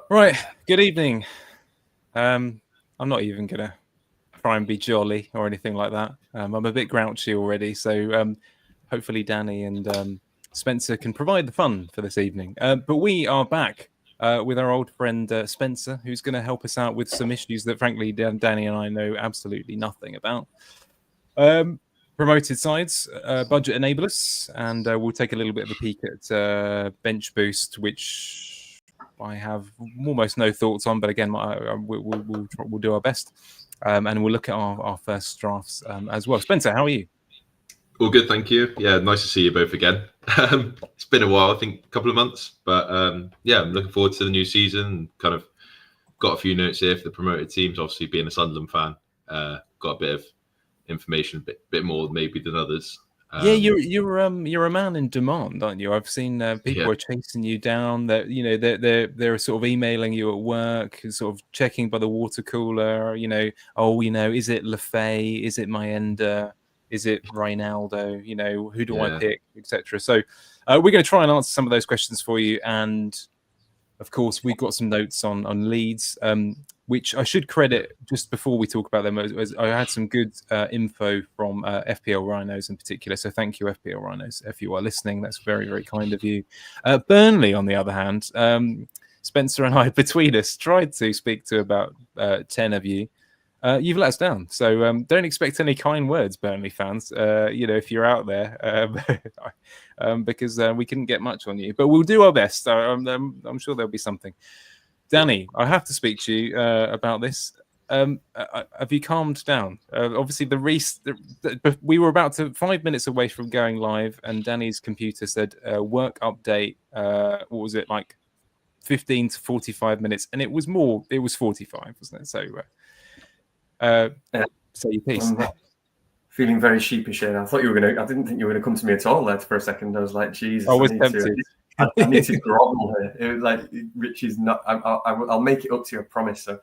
Right. Good evening. I'm not even gonna try and be jolly or anything like that. I'm a bit grouchy already, so hopefully Danny and Spencer can provide the fun for this evening. But we are back with our old friend Spencer, who's going to help us out with some issues that, frankly, Danny and I know absolutely nothing about. Promoted sides, budget enablers, and we'll take a little bit of a peek at bench boost, which I have almost no thoughts on, but again, we'll do our best, and we'll look at our first drafts as well. Spencer, how are you? All good, thank you. Yeah, nice to see you both again. It's been a while, I think a couple of months, but yeah, I'm looking forward to the new season. Kind of got a few notes here for the promoted teams. Obviously, being a Sunderland fan, got a bit of information, a bit more maybe than others. Yeah, you're a man in demand, aren't you? I've seen people are chasing you down. That they're sort of emailing you at work, sort of checking by the water cooler. Is it Lefay? Is it Maenda? Is it Ronaldo? Who do I pick, etc. So we're going to try and answer some of those questions for you, and of course we've got some notes on Leeds, which I should credit just before we talk about them. I had some good info from FPL Rhinos in particular, so thank you, FPL Rhinos, if you are listening. That's very, very kind of you. Burnley, on the other hand, Spencer and I, between us, tried to speak to about 10 of you. You've let us down, so don't expect any kind words, Burnley fans. If you're out there, because we couldn't get much on you, but we'll do our best. I'm sure there'll be something. Danny, I have to speak to you about this. Have you calmed down? Obviously, we were about 5 minutes away from going live, and Danny's computer said work update. What was it, like 15 to 45 minutes? And it was 45, wasn't it? So. Say your piece. Feeling very sheepish here. I didn't think you were gonna come to me at all there for a second. I was like, Jesus. I was tempted. I need to grovel here. It was like Richie's not. I'll make it up to you, I promise. So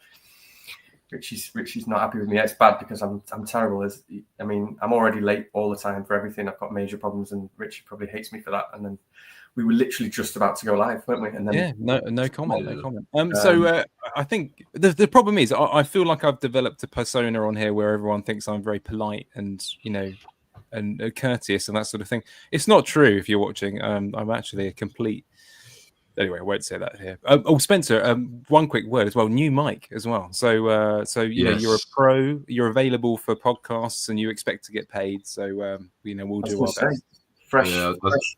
Richie's not happy with me. It's bad because I'm terrible. I'm already late all the time for everything. I've got major problems, and Richie probably hates me for that. And then we were literally just about to go live, weren't we? And then no comment. So I think the problem is I feel like I've developed a persona on here where everyone thinks I'm very polite and and courteous and that sort of thing. It's not true if you're watching. I'm actually a complete. Anyway, I won't say that here. Spencer, one quick word as well. New mic as well. So yes. You're a pro. You're available for podcasts, and you expect to get paid. So we'll do our best. Fresh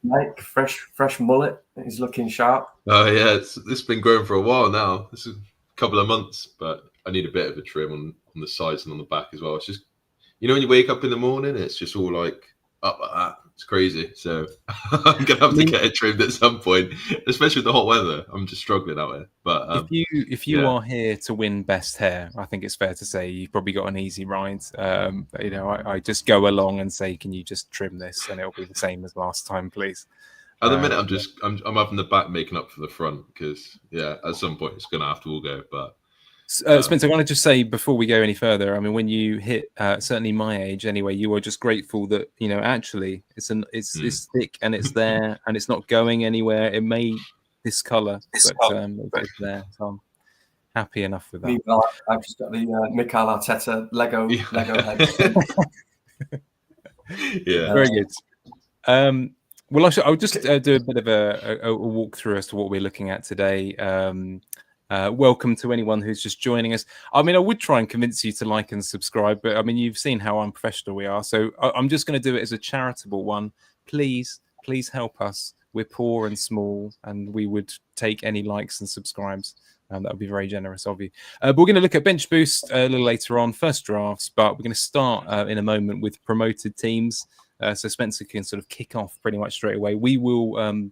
mic, fresh mullet. He's looking sharp. Oh yeah, it's been growing for a while now. This is a couple of months, but I need a bit of a trim on the sides and on the back as well. It's just when you wake up in the morning, it's just all like up like that. It's crazy. So I'm gonna have to get it trimmed at some point, especially with the hot weather. I'm just struggling out here. But if you are here to win best hair, I think it's fair to say you've probably got an easy ride. I just go along and say, can you just trim this, and it'll be the same as last time, please. At the minute, I'm having the back making up for the front because at some point it's gonna have to all go. But Spencer, I want to just say before we go any further, I mean, when you hit certainly my age anyway, you are just grateful that actually it's thick and it's there and it's not going anywhere. It may discolor, but it's there. So I'm happy enough with that. I've just got the Mikel Arteta Lego head. Yeah, very good. Well, I'll just do a bit of a walkthrough as to what we're looking at today. Welcome to anyone who's just joining us. I mean, I would try and convince you to like and subscribe, but I mean, you've seen how unprofessional we are. So I'm just going to do it as a charitable one. Please help us. We're poor and small, and we would take any likes and subscribes. That would be very generous of you. But we're going to look at bench boost a little later on, first drafts, but we're going to start in a moment with promoted teams. So Spencer can sort of kick off pretty much straight away. We will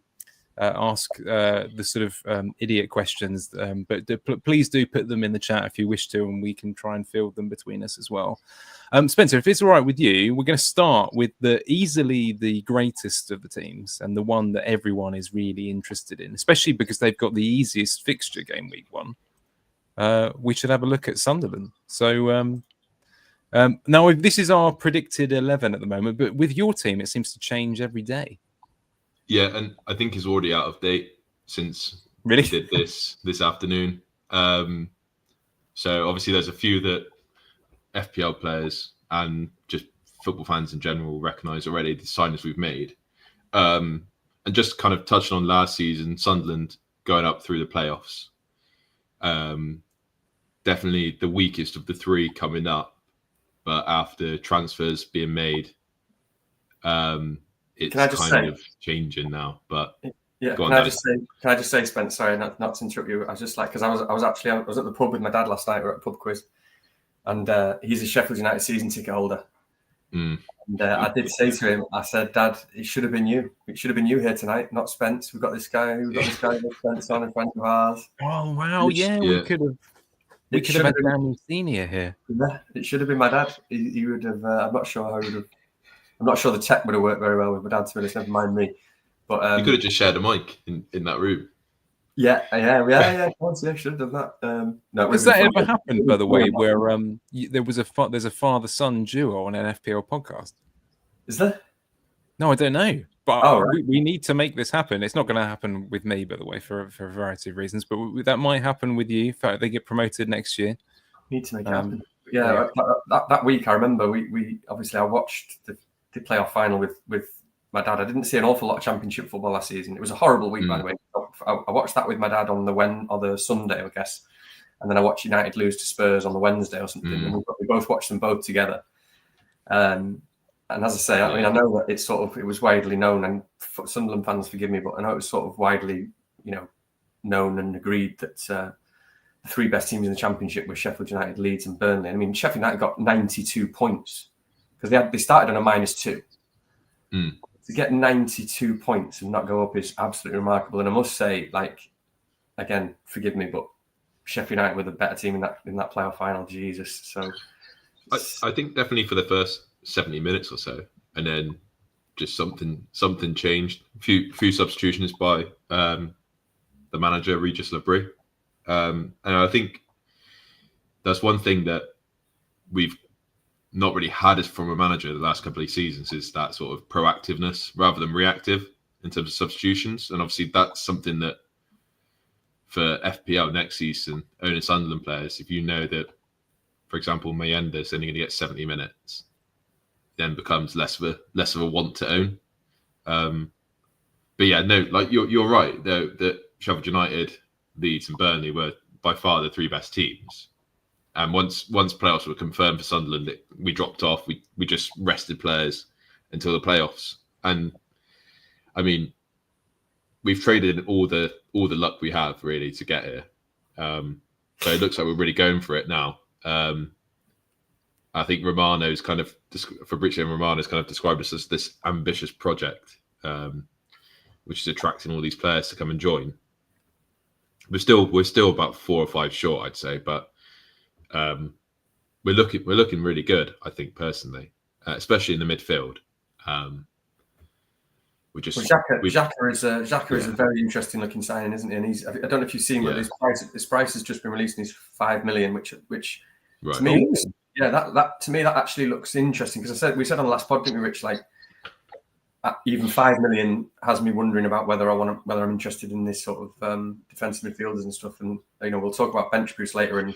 ask the sort of idiot questions, but please do put them in the chat if you wish to, and we can try and field them between us as well. Spencer, if it's all right with you, we're going to start with easily the greatest of the teams and the one that everyone is really interested in, especially because they've got the easiest fixture game week 1. We should have a look at Sunderland. So now this is our predicted 11 at the moment, but with your team, it seems to change every day. Yeah, and I think he's already out of date. since Really? we did this afternoon. So obviously there's a few that FPL players and just football fans in general recognise already the signings we've made. And just kind of touching on last season, Sunderland going up through the playoffs. Definitely the weakest of the three coming up, but after transfers being made, it's kind of changing now. But yeah, can I just say, Spence? Sorry, not to interrupt you. I was just like, because I was at the pub with my dad last night. We were at a pub quiz, and he's a Sheffield United season ticket holder. And I did say to him, I said, Dad, it should have been you. It should have been you here tonight, not Spence. We've got this guy with Spence on, a friend of ours. Oh wow, we could have. We could have had Daniel Senior here. Yeah, it should have been my dad. He would have. I'm not sure how he would have. I'm not sure the tech would have worked very well with my dad. To be honest, never mind me. But you could have just shared a mic in that room. Yeah. Should have done that. No, has that ever happened, by the way, where there's a father-son duo on an FPL podcast? Is there? No, I don't know. But right. we need to make this happen. It's not going to happen with me, by the way, for a variety of reasons. But that might happen with you. In fact, they get promoted next year. Need to make it happen. Yeah, that week I remember we obviously I watched the playoff final with my dad. I didn't see an awful lot of Championship football last season. It was a horrible week, by the way. I watched that with my dad on the Sunday, I guess, and then I watched United lose to Spurs on the Wednesday or something. And we both watched them both together. And as I say, I mean, I know that it was widely known, and Sunderland fans forgive me, but I know it was sort of widely, known and agreed that the three best teams in the Championship were Sheffield United, Leeds, and Burnley. I mean, Sheffield United got 92 points because they started on a -2. To get 92 points and not go up is absolutely remarkable. And I must say, again, forgive me, but Sheffield United were the better team in that playoff final. Jesus, so I think definitely for the first 70 minutes or so, and then just something changed. A few substitutions by the manager Regis Labrie, and I think that's one thing that we've not really had from a manager the last couple of seasons, is that sort of proactiveness rather than reactive in terms of substitutions. And obviously that's something that for FPL next season, owning Sunderland players, if you know that, for example, Mayenda's only going to get 70 minutes, then becomes less of a want to own. But yeah, no, like you're right though, that Sheffield United, Leeds, and Burnley were by far the three best teams. And once playoffs were confirmed for Sunderland, we dropped off. We just rested players until the playoffs. And I mean, we've traded all the luck we have really to get here. So it looks like we're really going for it now. I think Romano's kind of Fabrizio Romano's kind of described us as this ambitious project, which is attracting all these players to come and join. We're still about 4 or 5 short, I'd say, but we're looking really good, I think, personally, especially in the midfield. Xhaka is a very interesting looking signing, isn't he? And I don't know if you've seen, but his price has just been released, and he's 5 million, which right. To me, that to me that actually looks interesting, because we said on the last pod, didn't we, Rich? Like even 5 million has me wondering about whether I'm interested in this sort of defensive midfielders and stuff. And we'll talk about bench boost later and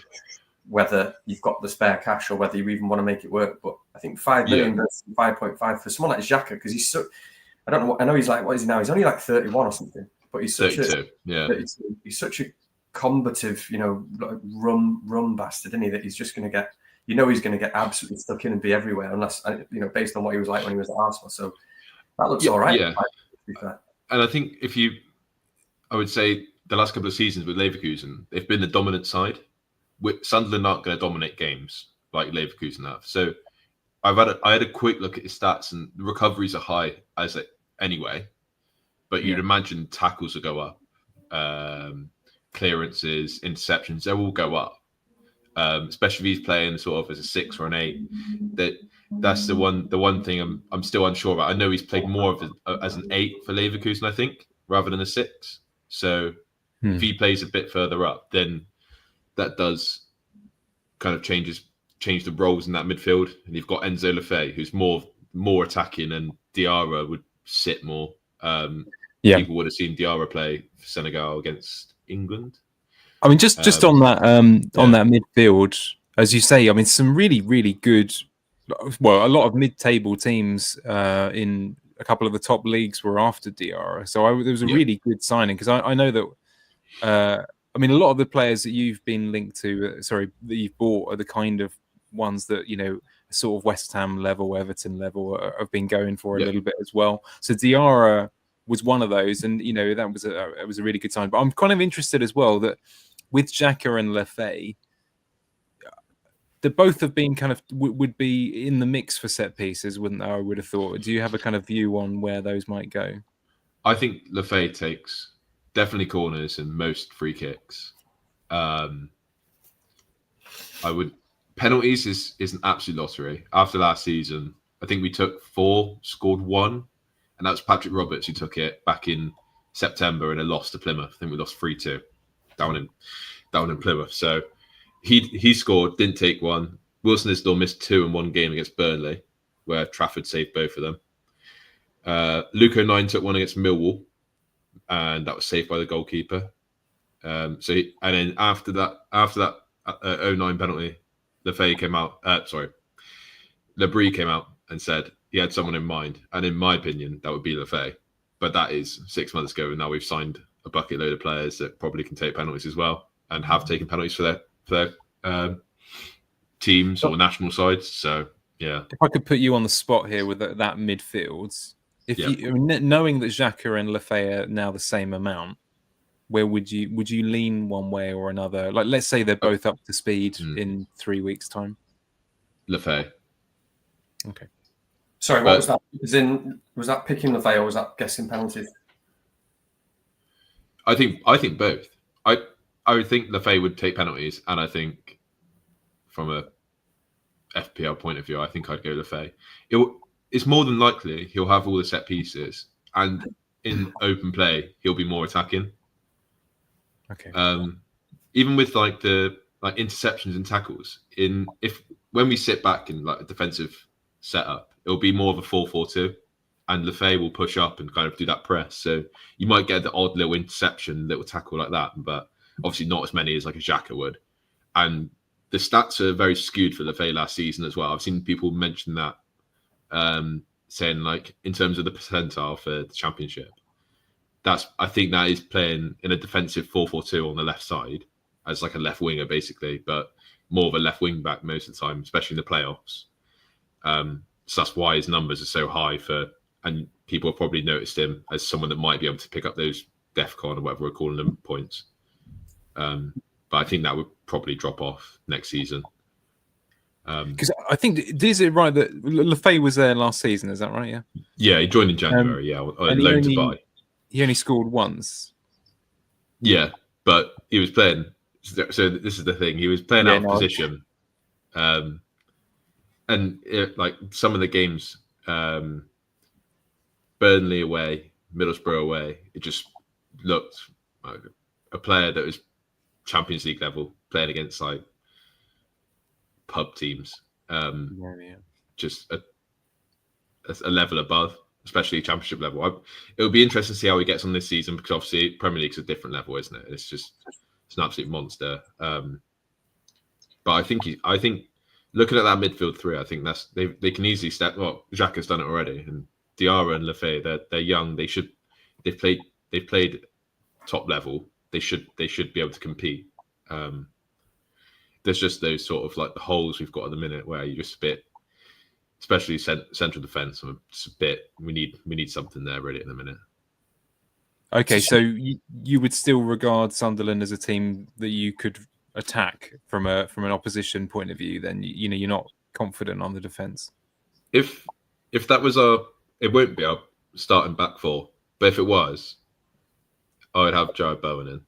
whether you've got the spare cash or whether you even want to make it work. But I think 5 million versus 5.5 for someone like Xhaka, because he's so. I don't know. I know he's like, what is he now? He's only like 31 or something, but he's such 32, he's such a combative, rum bastard, isn't he? That he's just going to get, he's going to get absolutely stuck in and be everywhere, unless, based on what he was like when he was at Arsenal. So that looks all right. Yeah. And I think I would say the last couple of seasons with Leverkusen, they've been the dominant side. Sunderland aren't going to dominate games like Leverkusen have. So I had a quick look at his stats, and the recoveries are high anyway. But you'd imagine tackles will go up, clearances, interceptions, they will go up. Especially if he's playing sort of as a 6 or an 8. That's the one thing I'm still unsure about. I know he's played more as an 8 for Leverkusen, I think, rather than a 6. So if he plays a bit further up, then that does kind of change the roles in that midfield. And you've got Enzo Lefebvre, who's more attacking, and Diarra would sit more. Yeah. people would have seen Diarra play for Senegal against England. I mean, just on that midfield, as you say, I mean, some really, really good. Well, a lot of mid-table teams in a couple of the top leagues were after Diarra, so there was a really good signing because I know that. I mean, a lot of the players that you've been linked to, that you've bought, are the kind of ones that sort of West Ham level, Everton level, have been going for a little bit as well. So Diarra was one of those, and that was a really good sign. But I'm kind of interested as well that with Xhaka and Lefebvre, they both have been kind of would be in the mix for set pieces, wouldn't they? I would have thought. Do you have a kind of view on where those might go? I think Lefebvre takes definitely corners and most free kicks. Penalties is an absolute lottery. After last season, I think we took 4, scored 1, and that was Patrick Roberts who took it back in September in a loss to Plymouth. I think we lost 3-2 down in Plymouth. So he scored, didn't take 1. Wilson Isdall missed 2 in one game against Burnley, where Trafford saved both of them. Luke O'Nien took 1 against Millwall, and that was saved by the goalkeeper. And then after that 09 penalty, Lefebvre came out. Labrie came out and said he had someone in mind, and in my opinion, that would be Lefebvre. But that is 6 months ago, and now we've signed a bucket load of players that probably can take penalties as well, and have taken penalties for their teams or national sides. So yeah, if I could put you on the spot here with that midfield, knowing that Xhaka and Lefebvre are now the same amount, where would you lean one way or another? Like, let's say they're both up to speed in 3 weeks' time. Lefebvre. Okay. Sorry, what was that? Was that picking Lefebvre or was that guessing penalties? I think both. I would think Lefebvre would take penalties, and I think from a FPL point of view, I think I'd go Lefebvre. It's more than likely he'll have all the set pieces, and in open play he'll be more attacking. Okay. Even with like interceptions and tackles, when we sit back in like a defensive setup, it'll be more of a 4-4-2, and Lefebvre will push up and kind of do that press. So you might get the odd little interception, little tackle like that, but obviously not as many as like a Xhaka would. And the stats are very skewed for Lefebvre last season as well. I've seen people mention that, saying like in terms of the percentile for the championship. I think that is playing in a defensive 4-4-2 on the left side as like a left winger basically, but more of a left wing back most of the time, especially in the playoffs. So that's why his numbers are so high and people have probably noticed him as someone that might be able to pick up those DEFCON or whatever we're calling them points. But I think that would probably drop off next season. Because I think, is it right that Lefebvre was there last season? Is that right? Yeah. Yeah, he joined in January. On loan to buy. He only scored once. Yeah, but he was playing. So this is the thing. He was playing out of position, and like some of the games, Burnley away, Middlesbrough away, it just looked like a player that was Champions League level playing against like pub teams. Just a level above, especially Championship level. It would be interesting to see how he gets on this season, because obviously Premier League's a different level, isn't it? It's an absolute monster. But I think looking at that midfield three, I think they can easily step. Well, Xhaka's done it already, and Diarra and Lefebvre, they're young. They've played top level. They should be able to compete. There's just those sort of like the holes we've got at the minute where you just a bit, especially central defence. Just a bit. We need something there really at the minute. Okay, so you would still regard Sunderland as a team that you could attack from an opposition point of view. Then you're not confident on the defence. If that was it won't be our starting back four, but if it was, I would have Jared Bowen in.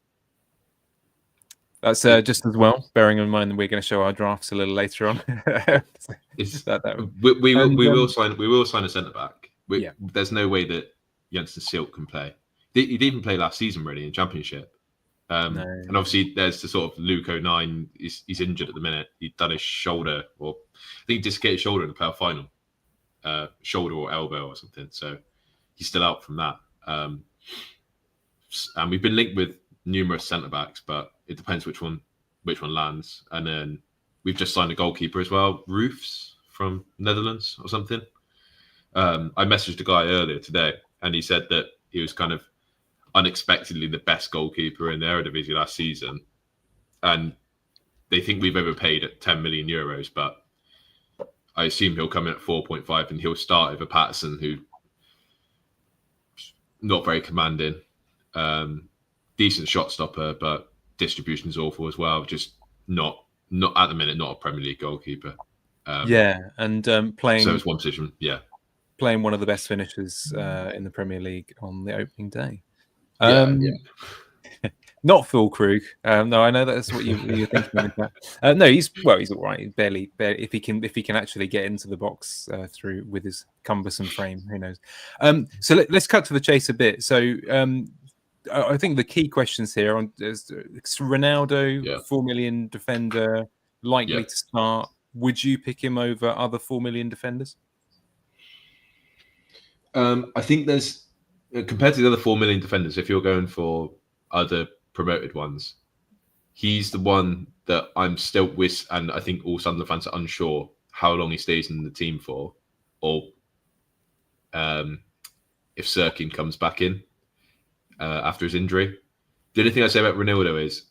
That's just as well, bearing in mind that we're going to show our drafts a little later on. We will sign a centre back. There's no way that Jensen Silk can play. He didn't even play last season really in Championship. And obviously there's the sort of Luke O'Nien. He's injured at the minute. He'd done his shoulder, or I think he dislocated his shoulder in the playoff final, shoulder or elbow or something. So he's still out from that. And we've been linked with numerous centre backs, but it depends which one lands. And then we've just signed a goalkeeper as well, Roofs from Netherlands or something. I messaged a guy earlier today, and he said that he was kind of unexpectedly the best goalkeeper in the Eredivisie last season, and they think we've overpaid at 10 million euros, but I assume he'll come in at 4.5 and he'll start over Patterson, who not very commanding, decent shot stopper, but distribution is awful as well. Just not at the minute, not a Premier League goalkeeper. And playing. So it's one position, yeah. Playing one of the best finishers in the Premier League on the opening day. Not Phil Krug. No, I know that's what you're thinking about. No, he's all right. Barely. If he can actually get into the box through with his cumbersome frame, who knows? So let's cut to the chase a bit. So I think the key questions here is Ronaldo, 4 million defender, likely to start. Would you pick him over other 4 million defenders? I think there's, compared to the other 4 million defenders, if you're going for other promoted ones, he's the one that I'm still with, and I think all Sunderland fans are unsure how long he stays in the team for, or if Sirkin comes back in after his injury. The only thing I say about Ronaldo is,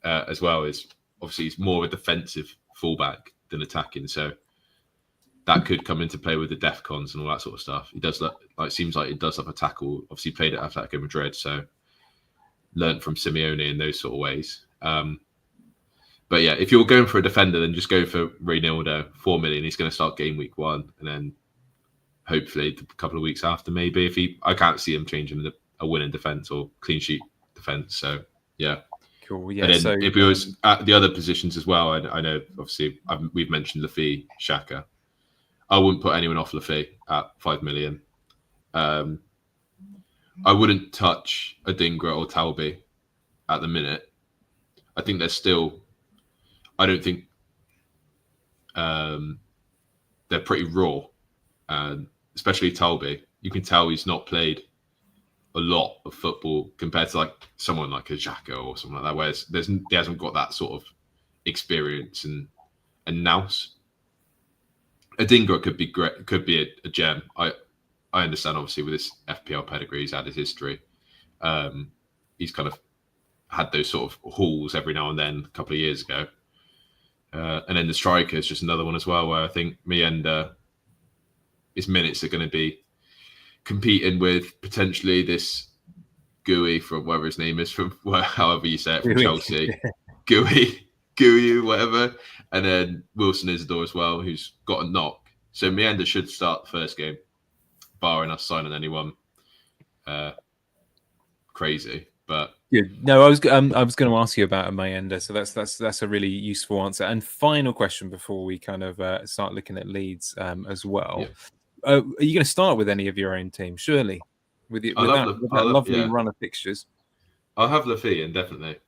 as well, is obviously he's more of a defensive fullback than attacking, so that could come into play with the DEFCONs and all that sort of stuff. He does seems like he does have a tackle. Obviously played at Atletico Madrid, so learned from Simeone in those sort of ways. But yeah, if you're going for a defender, then just go for Ronaldo. 4 million. He's going to start game week 1, and then hopefully a couple of weeks after, maybe. I can't see him changing a winning defense or clean sheet defense. So yeah. Cool. Yeah. And then if it was at the other positions as well, I know obviously we've mentioned Lafi, Xhaka. I wouldn't put anyone off Lafi at 5 million. I wouldn't touch Adingra or Talbi at the minute. I think they're still. I don't think they're pretty raw, especially Talbi. You can tell he's not played a lot of football compared to like someone like a Xhaka or something like that, where he hasn't got that sort of experience and nous. Adingra could be great, could be a gem. I understand, obviously, with his FPL pedigree, he's had his history. He's kind of had those sort of hauls every now and then a couple of years ago. And then the striker is just another one as well, where I think his minutes are going to be competing with potentially this Gooey from whatever his name is, from however you say it, from Chelsea. Gooey, whatever. And then Wilson Isidore as well, who's got a knock. So Meander should start the first game, barring us signing anyone crazy. But good. No, I was going to ask you about Meander, so that's a really useful answer. And final question before we kind of start looking at Leeds as well. Yeah. Are you going to start with any of your own team? Surely, with that lovely run of fixtures. I'll have Lafi in, definitely,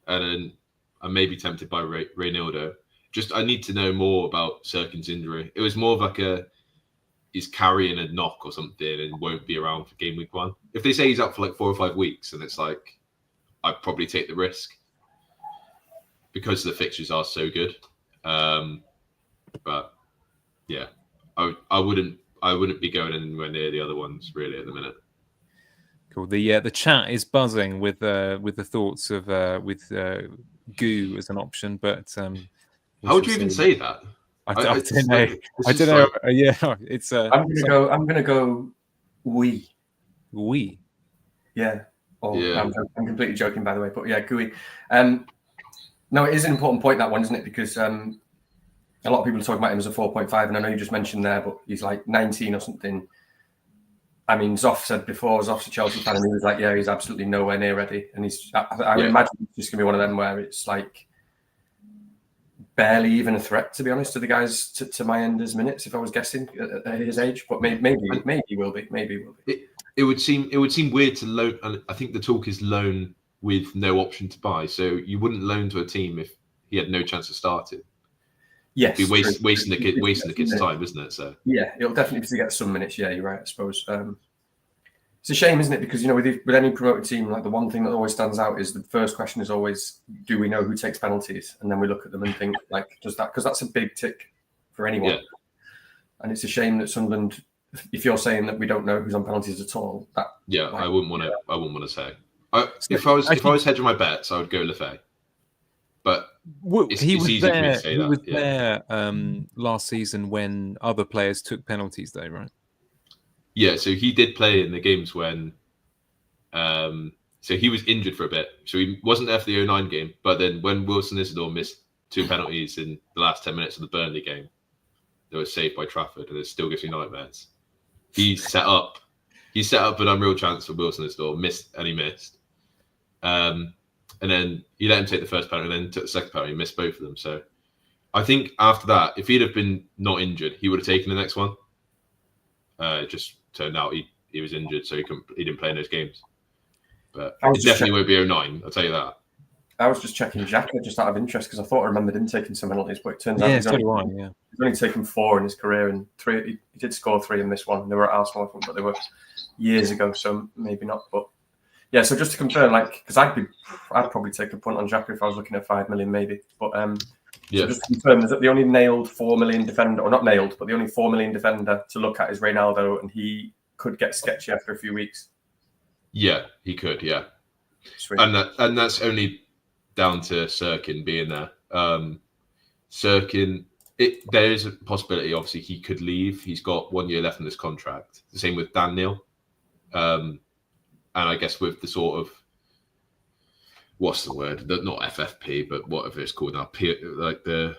and then I may be tempted by Ronaldo. Just I need to know more about Sirkin's injury. It was more of like he's carrying a knock or something and won't be around for game week 1. If they say he's out for like 4 or 5 weeks, and it's like, I'd probably take the risk because the fixtures are so good. But yeah, I wouldn't be going anywhere near the other ones really at the minute. Cool. The chat is buzzing with the thoughts of with Goo as an option, but how would you even say that? I don't know. I don't know. Yeah, it's. I'm gonna go. We. Yeah. I'm completely joking, by the way, but yeah, Gooey. No, it is an important point, that one, isn't it? Because a lot of people are talking about him as a 4.5, and I know you just mentioned there, but he's like 19 or something. I mean, Zoff said before, Zoff's a Chelsea fan, and he was like, yeah, he's absolutely nowhere near ready. And I would imagine it's just going to be one of them where it's like barely even a threat, to be honest, to the guys, to Meander's minutes, if I was guessing at his age. But maybe he will be. Maybe he will be. It would seem weird to loan, and I think the talk is loan with no option to buy. So you wouldn't loan to a team if he had no chance of starting. Yes, it'd be wasting the kid's time, isn't it? So yeah, it'll definitely be to get some minutes. Yeah, you're right, I suppose. It's a shame, isn't it? Because, with any promoted team, like the one thing that always stands out is the first question is always, do we know who takes penalties? And then we look at them and think, like, does that? Because that's a big tick for anyone. Yeah. And it's a shame that Sunderland, if you're saying that we don't know who's on penalties at all, that I wouldn't want to say. If I was hedging my bets, I would go Lefebvre. But he was there last season when other players took penalties, though, right? Yeah, so he did play in the games when. So he was injured for a bit, so he wasn't there for the 09 game. But then when Wilson Isidore missed 2 penalties in the last 10 minutes of the Burnley game, they were saved by Trafford, and it still gives me nightmares. He set up an unreal chance for Wilson Isidore, missed. And then he let him take the first penalty, and then took the second penalty, and missed both of them. So I think after that, if he'd have been not injured, he would have taken the next one. It just turned out he was injured, so he didn't play in those games. But it definitely won't be 09, I'll tell you that. I was just checking Xhaka just out of interest because I thought I remembered him taking some penalties, but it turns out he's only taken 4 in his career, and 3. He did score 3 in this one. They were at Arsenal, I think, but they were years ago, so maybe not. But yeah, so just to confirm, because I'd probably take a punt on Xhaka if I was looking at 5 million, maybe. But so just to confirm, is that the only nailed 4 million defender, or not nailed, but the only 4 million defender to look at is Ronaldo, and he could get sketchy after a few weeks. Yeah, he could. Yeah, sweet. And that's only down to Sirkin being there. Sirkin, there is a possibility. Obviously, he could leave. He's got 1 year left in this contract. The same with Dan Neil. And I guess with the sort of, what's the word? Not FFP, but whatever it's called now. Like the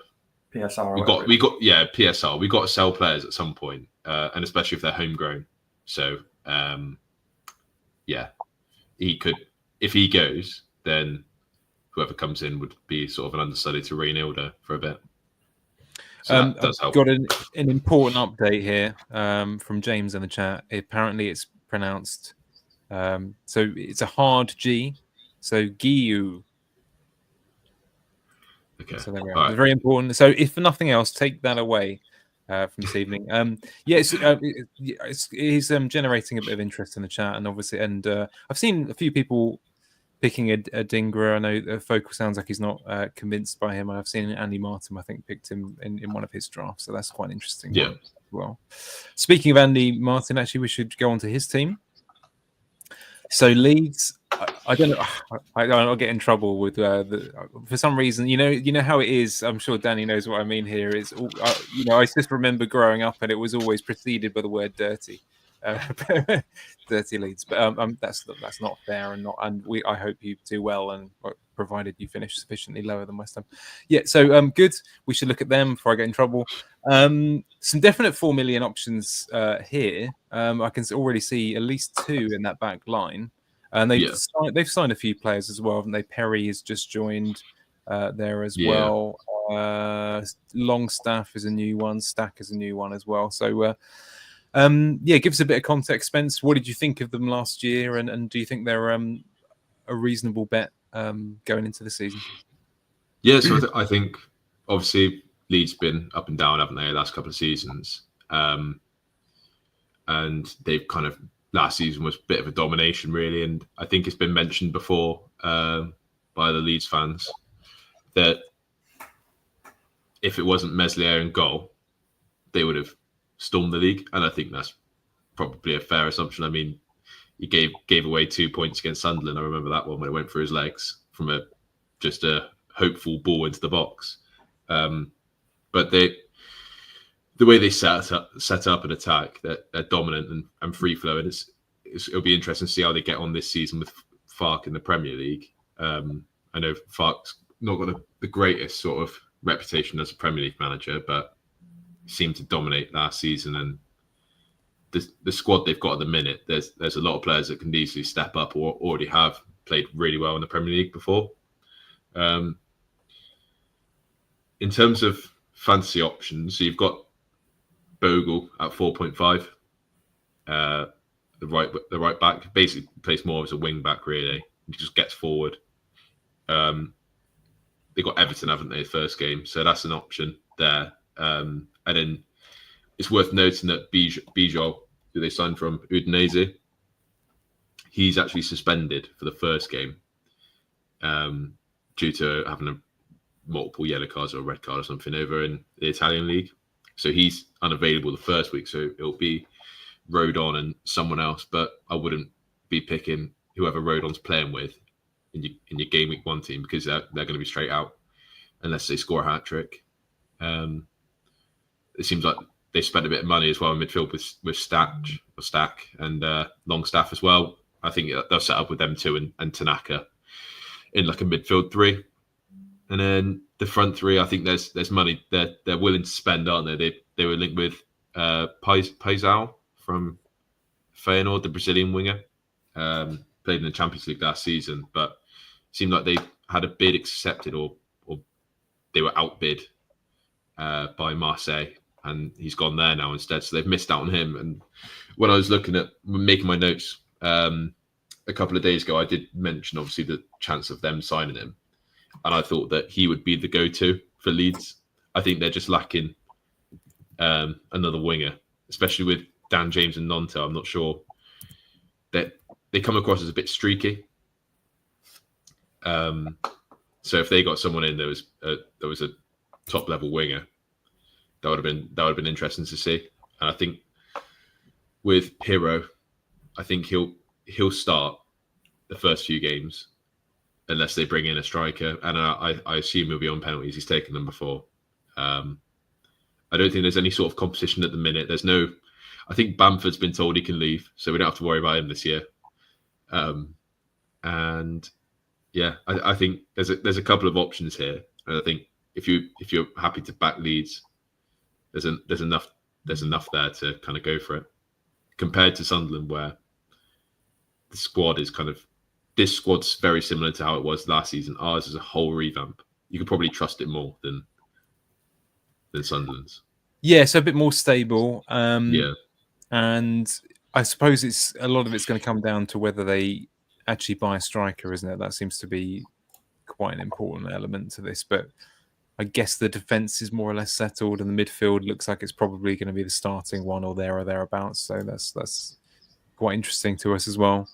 PSR. We got PSR. We got to sell players at some point, and especially if they're homegrown. So he could, if he goes, then whoever comes in would be sort of an understudy to Reynolds for a bit. So that does help. Got an important update here from James in the chat. Apparently, it's pronounced. So it's a hard G. So GW. Okay. So there we are. It's very important. So if for nothing else, take that away from this evening. He's generating a bit of interest in the chat, and obviously, I've seen a few people picking a Dingra. I know Focal sounds like he's not convinced by him. I've seen Andy Martin, I think, picked him in one of his drafts, so that's quite interesting. Yeah. Well, speaking of Andy Martin, actually, we should go on to his team. So Leeds, I don't know. I'll get in trouble with for some reason. You know how it is. I'm sure Danny knows what I mean here. Is I just remember growing up, and it was always preceded by the word dirty. Dirty Leeds, but that's not fair, and I hope you do well, and provided you finish sufficiently lower than West Ham. Yeah, so good. We should look at them before I get in trouble. Some definite 4 million options here. I can already see at least 2 in that back line, and they've signed a few players as well, haven't they? Perry has just joined there as well. Longstaff is a new one. Stack is a new one as well. So. Give us a bit of context, Spence. What did you think of them last year, and do you think they're a reasonable bet going into the season? Yeah, so I think obviously Leeds been up and down, haven't they, the last couple of seasons? And they've kind of, last season was a bit of a domination, really. And I think it's been mentioned before by the Leeds fans that if it wasn't Meslier in goal, they would have stormed the league, and I think that's probably a fair assumption. I mean, he gave away 2 points against Sunderland. I remember that one when it went through his legs from just a hopeful ball into the box. But the way they set up an attack, they're dominant and free flowing. It'll be interesting to see how they get on this season with Farke in the Premier League. I know Farke's not got the greatest sort of reputation as a Premier League manager, but seemed to dominate last season, and the squad they've got at the minute, there's a lot of players that can easily step up or already have played really well in the Premier League before. In terms of fantasy options, so you've got Bogle at 4.5, the right back, basically plays more as a wing back, really. He just gets forward. They got Everton, haven't they, first game, so that's an option there. And then it's worth noting that Bijol, who they signed from Udinese, he's actually suspended for the first game due to having multiple yellow cards or a red card or something over in the Italian league. So he's unavailable the first week. So it'll be Rodon and someone else, but I wouldn't be picking whoever Rodon's playing with in your game week 1 team, because they're going to be straight out unless they score a hat trick. It seems like they spent a bit of money as well in midfield with Stack and Longstaff as well. I think they'll set up with them too and Tanaka in like a midfield 3. And then the front 3, I think there's money they're willing to spend, aren't they? They were linked with Paisao from Feyenoord, the Brazilian winger. Played in the Champions League last season, but it seemed like they had a bid accepted or they were outbid by Marseille, and he's gone there now instead. So they've missed out on him. And when I was making my notes a couple of days ago, I did mention obviously the chance of them signing him. And I thought that he would be the go-to for Leeds. I think they're just lacking another winger, especially with Dan James and Nonto. I'm not sure that they come across as a bit streaky. So if they got someone in there was a top-level winger, that would have been interesting to see. And I think with Hero, I think he'll start the first few games, unless they bring in a striker. And I assume he'll be on penalties. He's taken them before. I don't think there's any sort of competition at the minute. I think Bamford's been told he can leave, so we don't have to worry about him this year. And yeah, I think there's a couple of options here. And I think if you're happy to back Leeds, there's enough there to kind of go for it. Compared to Sunderland, where the squad is this squad's very similar to how it was last season. Ours is a whole revamp. You could probably trust it more than Sunderland's. Yeah, so a bit more stable. Yeah. And I suppose a lot of it's going to come down to whether they actually buy a striker, isn't it? That seems to be quite an important element to this. But I guess the defence is more or less settled, and the midfield looks like it's probably going to be the starting one or thereabouts. So that's quite interesting to us as well.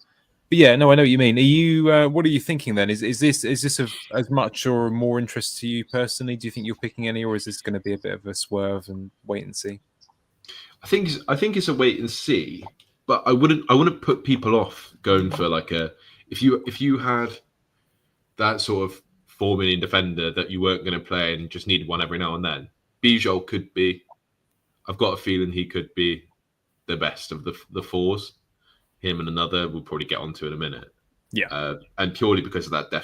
But yeah, no, I know what you mean. Are you? What are you thinking then? Is this of as much or more interest to you personally? Do you think you're picking any, or is this going to be a bit of a swerve and wait and see? I think it's a wait and see, but I wouldn't put people off going for like if you had that sort of 4 million defender that you weren't going to play and just needed one every now and then. Bijol could be. I've got a feeling he could be the best of the fours. Him and another we'll probably get onto in a minute. Yeah, and purely because of that the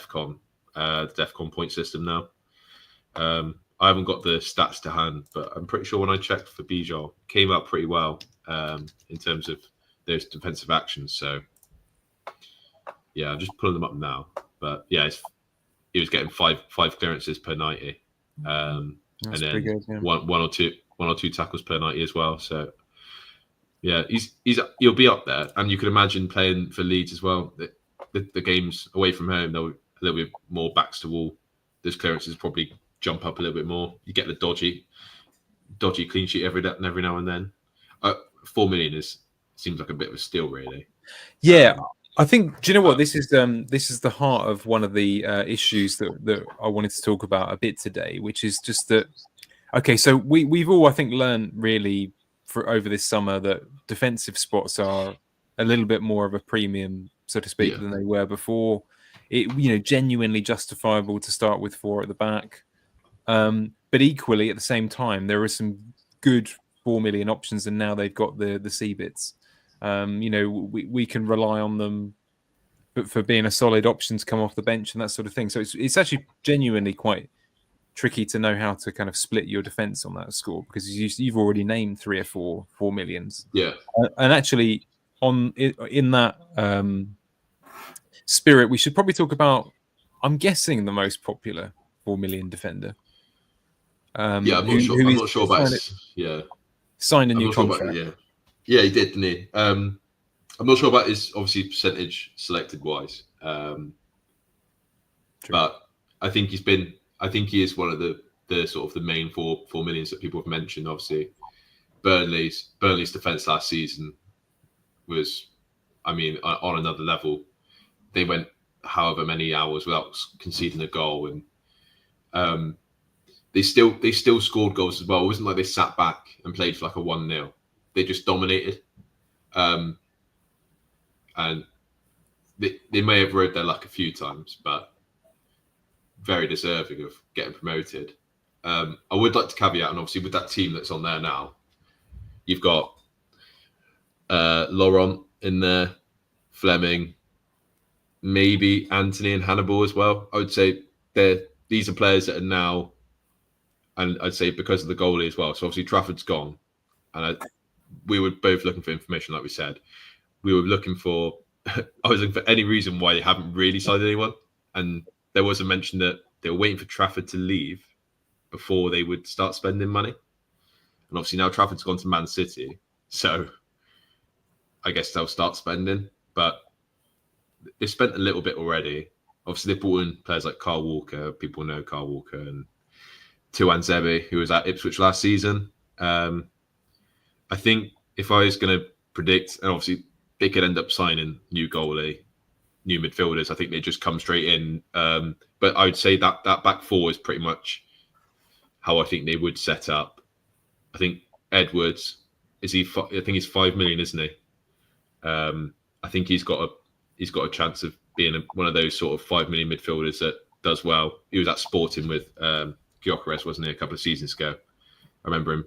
DEFCON point system now. I haven't got the stats to hand, but I'm pretty sure when I checked for Bijol, came out pretty well in terms of those defensive actions. So yeah, I'm just pulling them up now. But yeah, he was getting five clearances per 90, and then good, yeah. one or two tackles per 90 as well. So yeah, he'll be up there, and you can imagine playing for Leeds as well. The games away from home, there'll be more backs to wall. Those clearances probably jump up a little bit more. You get the dodgy clean sheet every now and then. 4 million seems like a bit of a steal, really. Yeah, I think. Do you know what this is? This is the heart of one of the issues that I wanted to talk about a bit today, which is just that. Okay, so we've all, I think, learned really over this summer that defensive spots are a little bit more of a premium, so to speak, than they were before. It genuinely justifiable to start with 4 at the back. But equally, at the same time, there are some good 4 million options, and now they've got the C bits. We can rely on them for being a solid option to come off the bench and that sort of thing. So it's actually genuinely quite tricky to know how to kind of split your defense on that score, because you've already named 3 or 4 millions. Yeah, and actually in that spirit, we should probably talk about, I'm guessing, the most popular 4 million defender. I'm not sure about his, signed a new contract. Yeah, he did, didn't he? I'm not sure about his obviously percentage selected wise, but I think he is one of the sort of the main 4 millions that people have mentioned. Obviously, Burnley's defense last season was I mean, on another level. They went however many hours without conceding a goal, and they still scored goals as well. It wasn't like they sat back and played for like a 1-0. They just dominated, and they may have rode their luck a few times, but very deserving of getting promoted. I would like to caveat, and obviously with that team that's on there now, you've got Laurent in there, Fleming, maybe Anthony and Hannibal as well. I would say these are players that are now, and I'd say because of the goalie as well. So obviously Trafford's gone, and we were both looking for information, like we said. We were looking for, I was looking for any reason why they haven't really signed anyone, and there was a mention that they were waiting for Trafford to leave before they would start spending money. And obviously now Trafford's gone to Man City, so I guess they'll start spending, but they spent a little bit already. Obviously, they brought in players like Carl Walker. People know Carl Walker, and Tuan Zebe, who was at Ipswich last season. I think if I was going to predict, and obviously they could end up signing new goalie, new midfielders. I think they just come straight in. But I would say that back four is pretty much how I think they would set up. I think Edwards I think he's 5 million, isn't he? I think he's got a chance of being one of those sort of 5 million midfielders that does well. He was at Sporting with Gyökeres, wasn't he, a couple of seasons ago? I remember him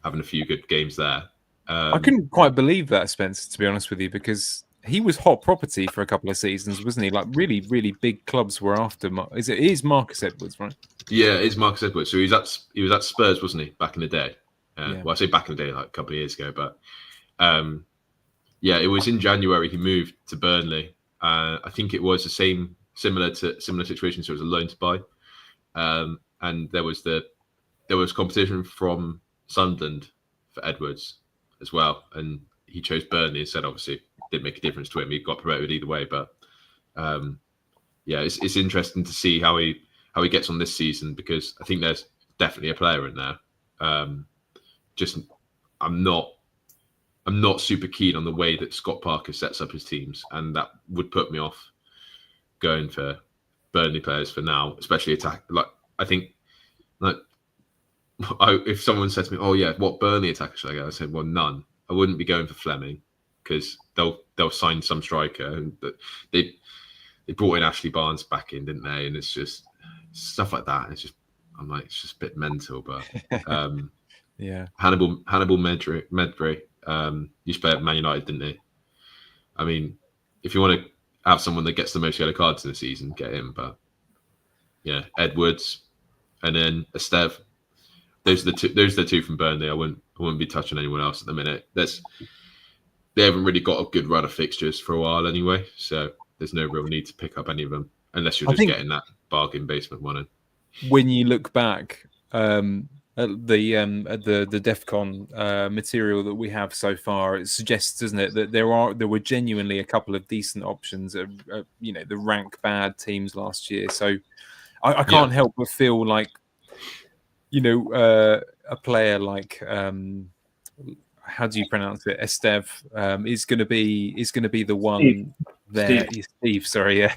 having a few good games there. I couldn't quite believe that, Spence, to be honest with you, because he was hot property for a couple of seasons, wasn't he? Like really, really big clubs were after. It is Marcus Edwards, right? Yeah, it is Marcus Edwards. So he was at Spurs, wasn't he, back in the day? Well, I say back in the day, like a couple of years ago, but yeah, it was in January he moved to Burnley. I think it was the similar situation. So it was a loan to buy, and there was competition from Sunderland for Edwards as well, and he chose Burnley instead. Obviously, it didn't make a difference to him. He got promoted either way, but yeah, it's interesting to see how he gets on this season, because I think there's definitely a player in there. I'm not super keen on the way that Scott Parker sets up his teams, and that would put me off going for Burnley players for now, especially attack. Like I think, like if someone said to me, "Oh yeah, what Burnley attacker should I go?" I said, "Well, none. I wouldn't be going for Fleming, because they'll sign some striker, and they brought in Ashley Barnes back in, didn't they? And it's just stuff like that. I'm like, it's just a bit mental, but yeah. Hannibal Medbury used to play at Man United, didn't he? I mean, if you want to have someone that gets the most yellow cards in the season, get him. But yeah, Edwards and then Esteve. Those are the two from Burnley. I wouldn't be touching anyone else at the minute. They haven't really got a good run of fixtures for a while anyway, so there's no real need to pick up any of them unless you're just getting that bargain basement one in. When you look back at the DEFCON material that we have so far, it suggests, doesn't it, that there were genuinely a couple of decent options at the rank bad teams last year. So I can't help but feel like a player like how do you pronounce it? Esteve is going to be the one there. Steve, sorry, yeah.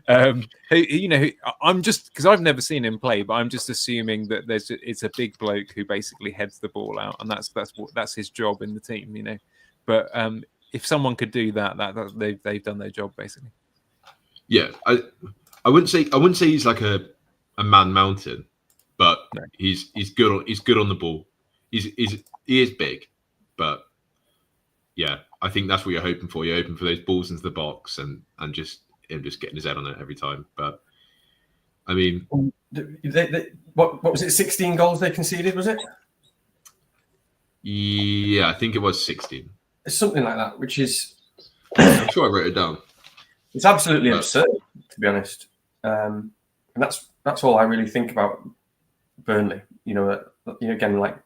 I'm just, because I've never seen him play, but I'm just assuming that it's a big bloke who basically heads the ball out, and that's his job in the team, But if someone could do that they've done their job basically. Yeah, I wouldn't say he's like a man mountain, but no. He's good on the ball. He is big. But yeah, I think that's what you're hoping for. You're hoping for those balls into the box and just him just getting his head on it every time. But I mean, what was it? 16 goals they conceded, was it? Yeah, I think it was 16. It's something like that, which is. I'm sure I wrote it down. It's absolutely absurd, to be honest. And that's all I really think about Burnley. Again, like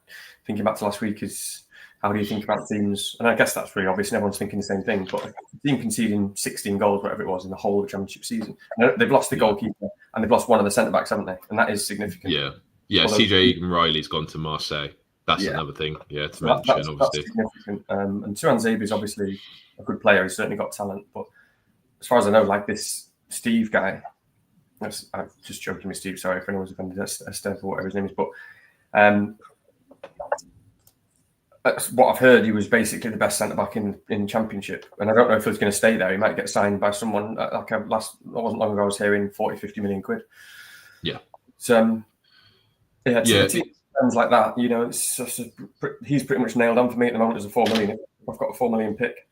thinking back to last week is. How do you think about teams? And I guess that's really obvious. And everyone's thinking the same thing. But a team conceding 16 goals, whatever it was, in the whole of the championship season. And they've lost the goalkeeper and they've lost one of the centre backs, haven't they? And that is significant. Yeah. CJ Riley's gone to Marseille. that's another thing, to So mention, obviously. That's significant. And Turan Zabi is obviously a good player. He's certainly got talent. But as far as I know, like this Steve guy, I'm just joking with Steve. Sorry if anyone's offended. Steph or whatever his name is. But what I've heard, he was basically the best centre back in Championship, and I don't know if he's going to stay there. He might get signed by someone. Like it wasn't long ago, I was hearing 40-50 million quid. Yeah. So the team sounds like that. You know, it's just he's pretty much nailed on for me at the moment as a 4 million. I've got a 4 million pick.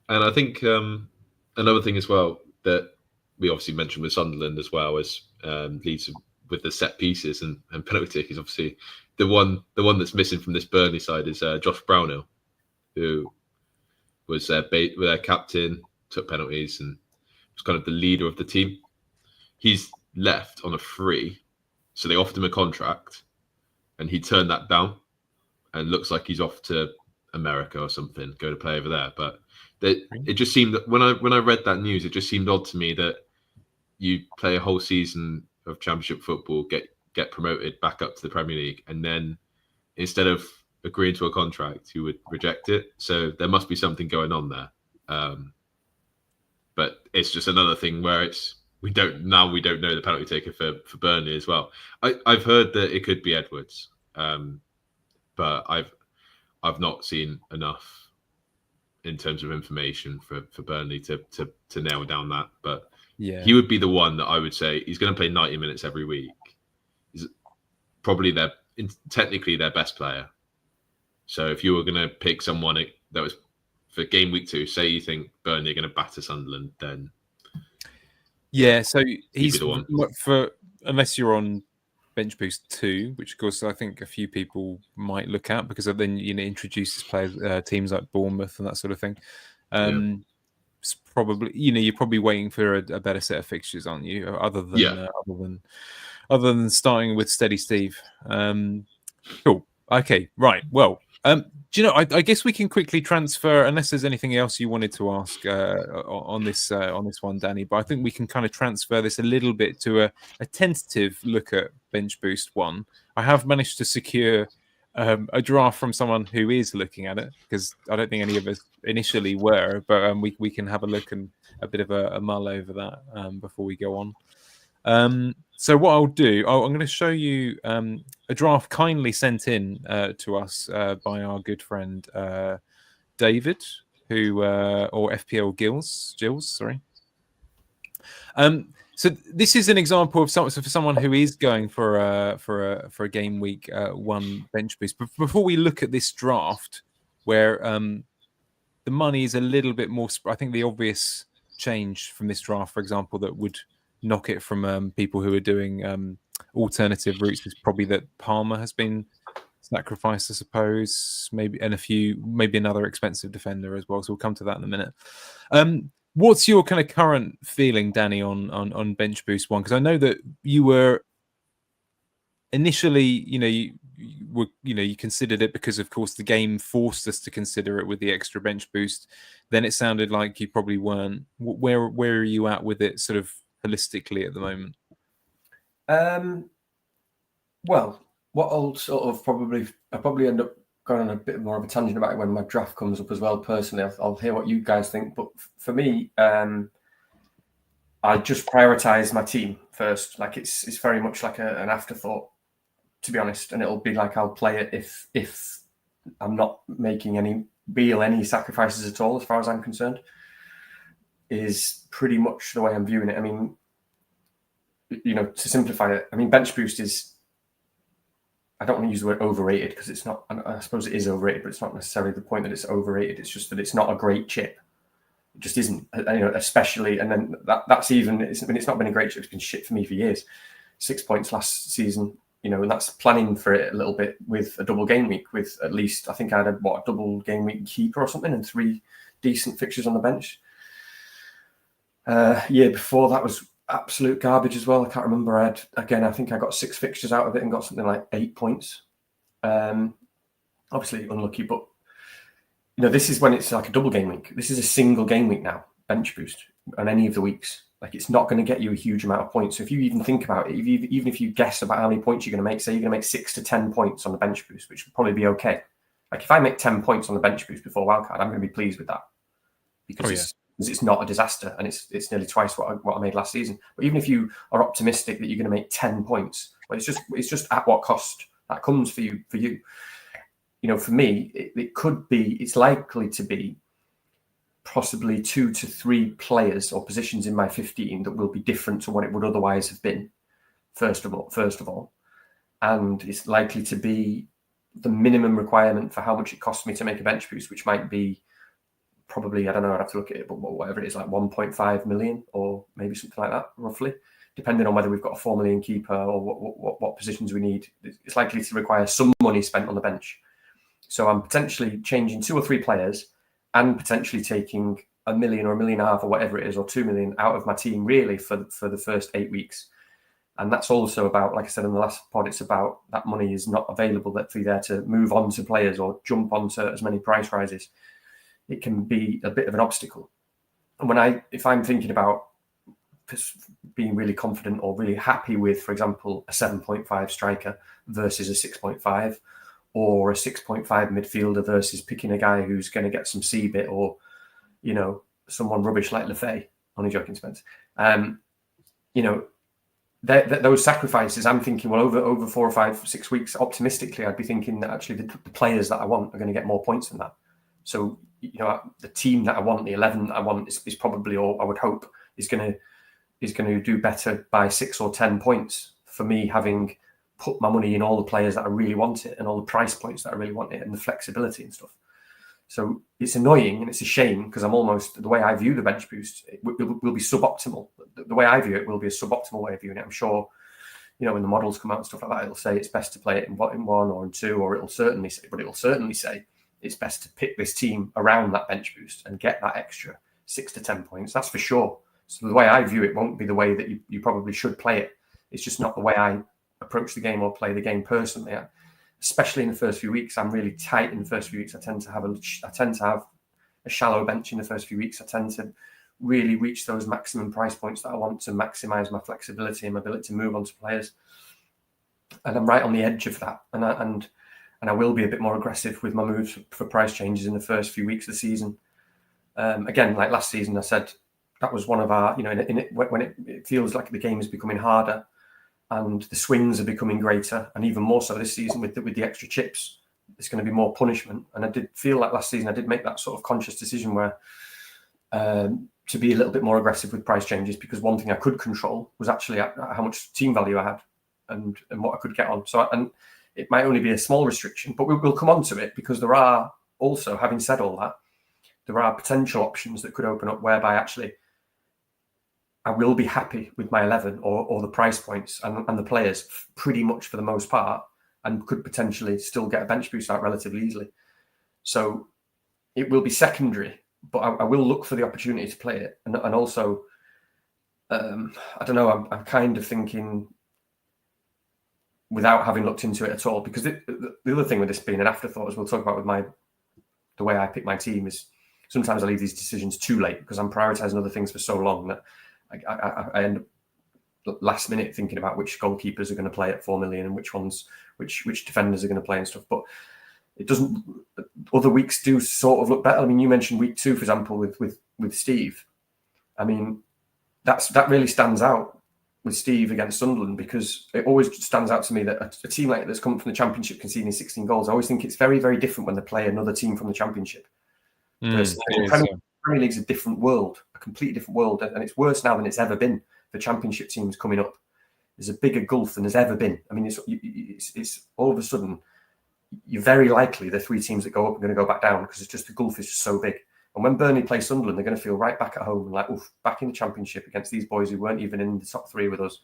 And I think another thing as well that we obviously mentioned with Sunderland as well as Leeds with the set pieces and penalty kick is obviously the one that's missing from this Burnley side is Josh Brownhill, who was their captain, took penalties, and was kind of the leader of the team. He's left on a free, so they offered him a contract, and he turned that down, and looks like he's off to America or something, go to play over there. But it just seemed that when I read that news, it just seemed odd to me that you play a whole season of Championship football, get promoted back up to the Premier League, and then instead of agreeing to a contract, you would reject it. So there must be something going on there. But it's just another thing where we don't know the penalty taker for Burnley as well. I've heard that it could be Edwards, but I've not seen enough in terms of information for Burnley to nail down that. But he would be the one that I would say he's going to play 90 minutes every week. He's probably technically their best player. So if you were going to pick someone that was for game week 2, say you think Burnley are going to batter Sunderland, then so he's the one. Unless you're on Bench Boost 2, which of course I think a few people might look at because then introduces players, teams like Bournemouth and that sort of thing. It's probably you're probably waiting for a better set of fixtures, aren't you? Other than starting with Steady Steve. Cool. Okay. Right. Well. Do you know? I guess we can quickly transfer, unless there's anything else you wanted to ask on this one, Danny. But I think we can kind of transfer this a little bit to a tentative look at Bench Boost 1. I have managed to secure a draft from someone who is looking at it, because I don't think any of us initially were, but we can have a look and a bit of a mull over that before we go on. So what I'll do, I'm going to show you a draft kindly sent in to us by our good friend David, who or FPL Gills, sorry. So this is an example of for someone who is going for a game week 1 bench boost. But before we look at this draft, where the money is a little bit more, I think the obvious change from this draft, for example, that would knock it from people who are doing alternative routes is probably that Palmer has been sacrificed, I suppose, maybe another expensive defender as well. So we'll come to that in a minute. What's your kind of current feeling, Danny, on Bench Boost 1? Because I know that you were initially, you considered it because, of course, the game forced us to consider it with the extra bench boost. Then it sounded like you probably weren't. Where are you at with it, sort of holistically at the moment? Well, what I'll sort of probably end up going on a bit more of a tangent about it when my draft comes up as well. Personally, I'll hear what you guys think. But for me, I just prioritize my team first. Like it's very much like an afterthought, to be honest. And it'll be like I'll play it if I'm not making any sacrifices at all, as far as I'm concerned. Is pretty much the way I'm viewing it. I mean, to simplify it, I mean, bench boost is, I don't want to use the word overrated because it's not, I suppose it is overrated, but it's not necessarily the point that it's overrated. It's just that it's not a great chip. It just isn't, especially, and then that's even, it's not been a great chip. It's been shit for me for years. 6 points last season, and that's planning for it a little bit with a double game week with at least, I think I had a double game week keeper or something and 3 decent fixtures on the bench. Year before that was absolute garbage as well. I can't remember. I think I got 6 fixtures out of it and got something like 8 points. Obviously unlucky, but this is when it's like a double game week. This is a single game week now, bench boost on any of the weeks. Like, it's not going to get you a huge amount of points. So if you even think about it, even if you guess about how many points you're going to make, say you're going to make 6 to 10 points on the bench boost, which would probably be okay. Like, if I make 10 points on the bench boost before wildcard, I'm going to be pleased with that, because it's not a disaster, and it's nearly twice what I made last season. But even if you are optimistic that you're going to make 10 points, well, it's just at what cost that comes for you. You know, for me, it's likely to be possibly 2 to 3 players or positions in my 15 that will be different to what it would otherwise have been, first of all. And it's likely to be the minimum requirement for how much it costs me to make a bench boost, which might be probably, I don't know, I'd have to look at it, but whatever it is, like 1.5 million or maybe something like that, roughly, depending on whether we've got a 4 million keeper or what positions we need. It's likely to require some money spent on the bench. So I'm potentially changing 2 or 3 players and potentially taking 1 million or 1.5 million or whatever it is, or 2 million out of my team, really, for the first 8 weeks. And that's also about, like I said in the last pod, it's about that money is not available for you there to move on to players or jump onto as many price rises. It can be a bit of an obstacle. And if I'm thinking about being really confident or really happy with, for example, a 7.5 striker versus a 6.5, or a 6.5 midfielder versus picking a guy who's going to get some C-bit, or, you know, someone rubbish like Lefay, only joking, Spence. You know, those sacrifices, I'm thinking, well, over 4 or 5, 6 weeks, optimistically, I'd be thinking that actually the players that I want are going to get more points than that. So, you know, the team that I want, the 11 that I want, is probably, or I would hope, is going to do better by 6 or 10 points for me, having put my money in all the players that I really want it, and all the price points that I really want it, and the flexibility and stuff. So it's annoying and it's a shame, because I'm almost, the way I view the bench boost, it will be suboptimal. The way I view it will be a suboptimal way of viewing it. I'm sure, you know, when the models come out and stuff like that, it'll say it's best to play it in 1 or in 2, or it'll certainly say it's best to pick this team around that bench boost and get that extra 6 to 10 points. That's for sure. So the way I view it won't be the way that you probably should play it. It's just not the way I approach the game or play the game personally. Especially in the first few weeks, I'm really tight in the first few weeks. I tend to have a shallow bench in the first few weeks. I tend to really reach those maximum price points that I want to maximize my flexibility and my ability to move on to players. And I'm right on the edge of that. And I will be a bit more aggressive with my moves for price changes in the first few weeks of the season. Again, like last season, I said that was one of our, you know, when it feels like the game is becoming harder and the swings are becoming greater, and even more so this season with the extra chips, there's going to be more punishment. And I did feel like last season I did make that sort of conscious decision where to be a little bit more aggressive with price changes, because one thing I could control was actually how much team value I had and what I could get on. So, and it might only be a small restriction, but we'll come on to it, because there are also, having said all that, there are potential options that could open up whereby actually I will be happy with my 11 or the price points and the players pretty much for the most part, and could potentially still get a bench boost out relatively easily. So it will be secondary, but I will look for the opportunity to play it. And also, I don't know, I'm kind of thinking, without having looked into it at all, because the other thing with this being an afterthought, as we'll talk about with the way I pick my team, is sometimes I leave these decisions too late because I'm prioritizing other things for so long that I end up last minute thinking about which goalkeepers are going to play at 4 million and which defenders are going to play and stuff. But it doesn't. Other weeks do sort of look better. I mean, you mentioned week 2, for example, with Steve. I mean, that really stands out with Steve against Sunderland, because it always stands out to me that a team like that's come from the Championship conceding 16 goals, I always think it's very, very different when they play another team from the Championship. Premier League's a different world, a completely different world, and it's worse now than it's ever been for Championship teams coming up. There's a bigger gulf than there's ever been. I mean, it's all of a sudden, you're very likely the 3 teams that go up are going to go back down, because it's just the gulf is just so big. And when Burnley play Sunderland, they're going to feel right back at home and like, oof, back in the Championship against these boys who weren't even in the top 3 with us.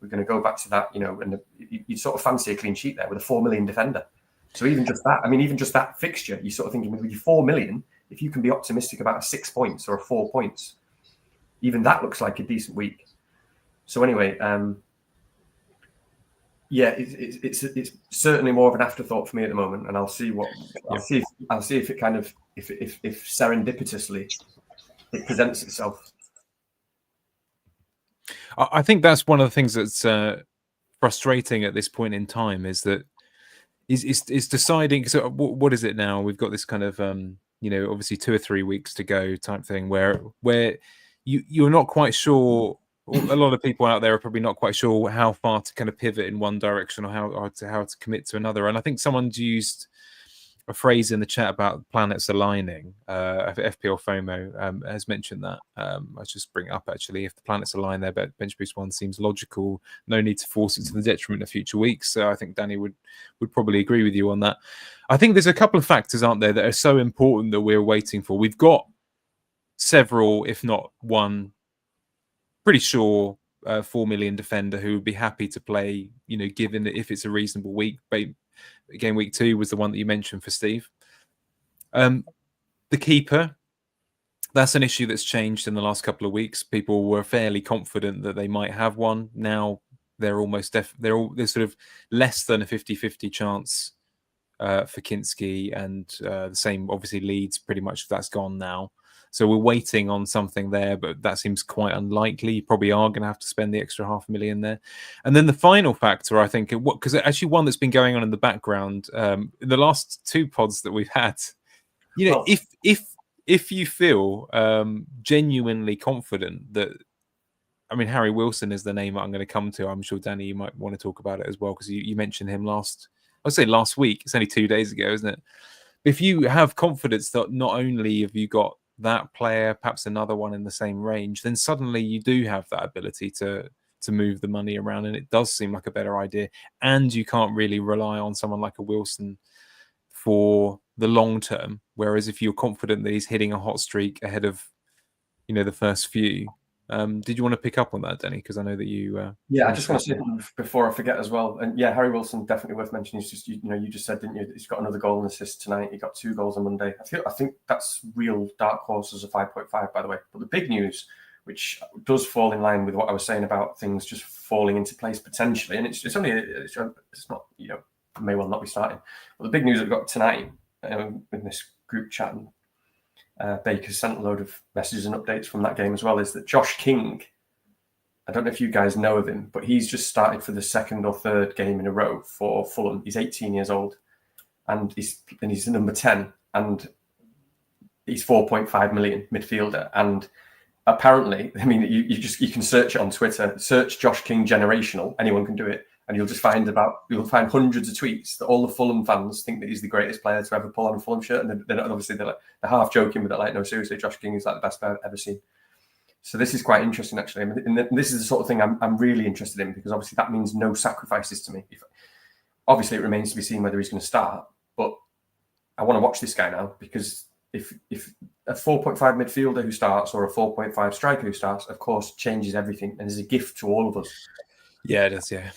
We're going to go back to that, you know, and you sort of fancy a clean sheet there with a 4 million defender. So even just that fixture, you're sort of thinking, with your 4 million, if you can be optimistic about a 6 points or a 4 points, even that looks like a decent week. So anyway, it's certainly more of an afterthought for me at the moment, and I'll see if it kind of if serendipitously it presents itself. I think that's one of the things that's frustrating at this point in time is that is deciding. So what is it now? We've got this kind of obviously 2 or 3 weeks to go type thing where you're not quite sure. A lot of people out there are probably not quite sure how far to kind of pivot in one direction or how to commit to another. And I think someone's used a phrase in the chat about planets aligning. FPL FOMO has mentioned that. I'll just bring it up actually. If the planets align there, Bench Boost 1 seems logical. No need to force it to the detriment of future weeks. So I think Danny would probably agree with you on that. I think there's a couple of factors, aren't there, that are so important that we're waiting for. We've got several, if not one, pretty sure 4 million defender who would be happy to play, given that if it's a reasonable week. Game week 2 was the one that you mentioned for Steve. The keeper, that's an issue that's changed in the last couple of weeks. People were fairly confident that they might have one. Now they're almost they're sort of less than a 50-50 chance for Kinski, and the same obviously Leeds. Pretty much that's gone now. So we're waiting on something there, but that seems quite unlikely. You probably are going to have to spend the extra $500,000 there. And then the final factor, I think, because actually one that's been going on in the background in the last 2 pods that we've had, if you feel genuinely confident that, I mean, Harry Wilson is the name I'm going to come to. I'm sure, Danny, you might want to talk about it as well, because you mentioned him last week. It's only 2 days ago, isn't it? If you have confidence that not only have you got that player, perhaps another one in the same range, then suddenly you do have that ability to move the money around, and it does seem like a better idea. And you can't really rely on someone like a Wilson for the long term. Whereas if you're confident that he's hitting a hot streak ahead of, the first few. Did you want to pick up on that, Danny? Because I know that you. I just want to say before I forget as well, and Harry Wilson definitely worth mentioning. He's just, you just said, didn't you? He's got another goal and assist tonight. He got 2 goals on Monday. I think that's real dark horse as a 5.5, by the way. But the big news, which does fall in line with what I was saying about things just falling into place potentially, and it's not, may well not be starting. But the big news that we got tonight in this group chat. Baker sent a load of messages and updates from that game as well, is that Josh King, I don't know if you guys know of him, but he's just started for the 2nd or 3rd game in a row for Fulham. He's 18 years old and he's number 10, and he's 4.5 million midfielder. And apparently, I mean, you can search it on Twitter, search Josh King generational, anyone can do it. And you'll find hundreds of tweets that all the Fulham fans think that he's the greatest player to ever pull on a Fulham shirt, and they're half joking, but they're like, no, seriously, Josh King is like the best player I've ever seen. So this is quite interesting, actually. I mean, and this is the sort of thing I'm really interested in, because obviously that means no sacrifices to me. Obviously, it remains to be seen whether he's going to start, but I want to watch this guy now, because if a 4.5 midfielder who starts or a 4.5 striker who starts, of course, changes everything and is a gift to all of us. Yeah, it is. Yeah.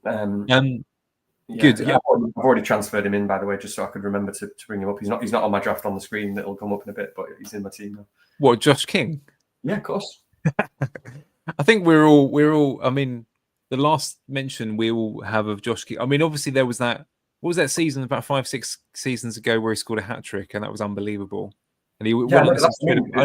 Good. Yeah, I've already transferred him in, by the way, just so I could remember to bring him up. He's not on my draft on the screen. It'll come up in a bit, but he's in my team now. What, Josh King? Yeah, of course. I think we're all. I mean, the last mention we all have of Josh King. I mean, obviously there was that. What was that season about 5-6 seasons ago where he scored a hat trick, and that was unbelievable. And I know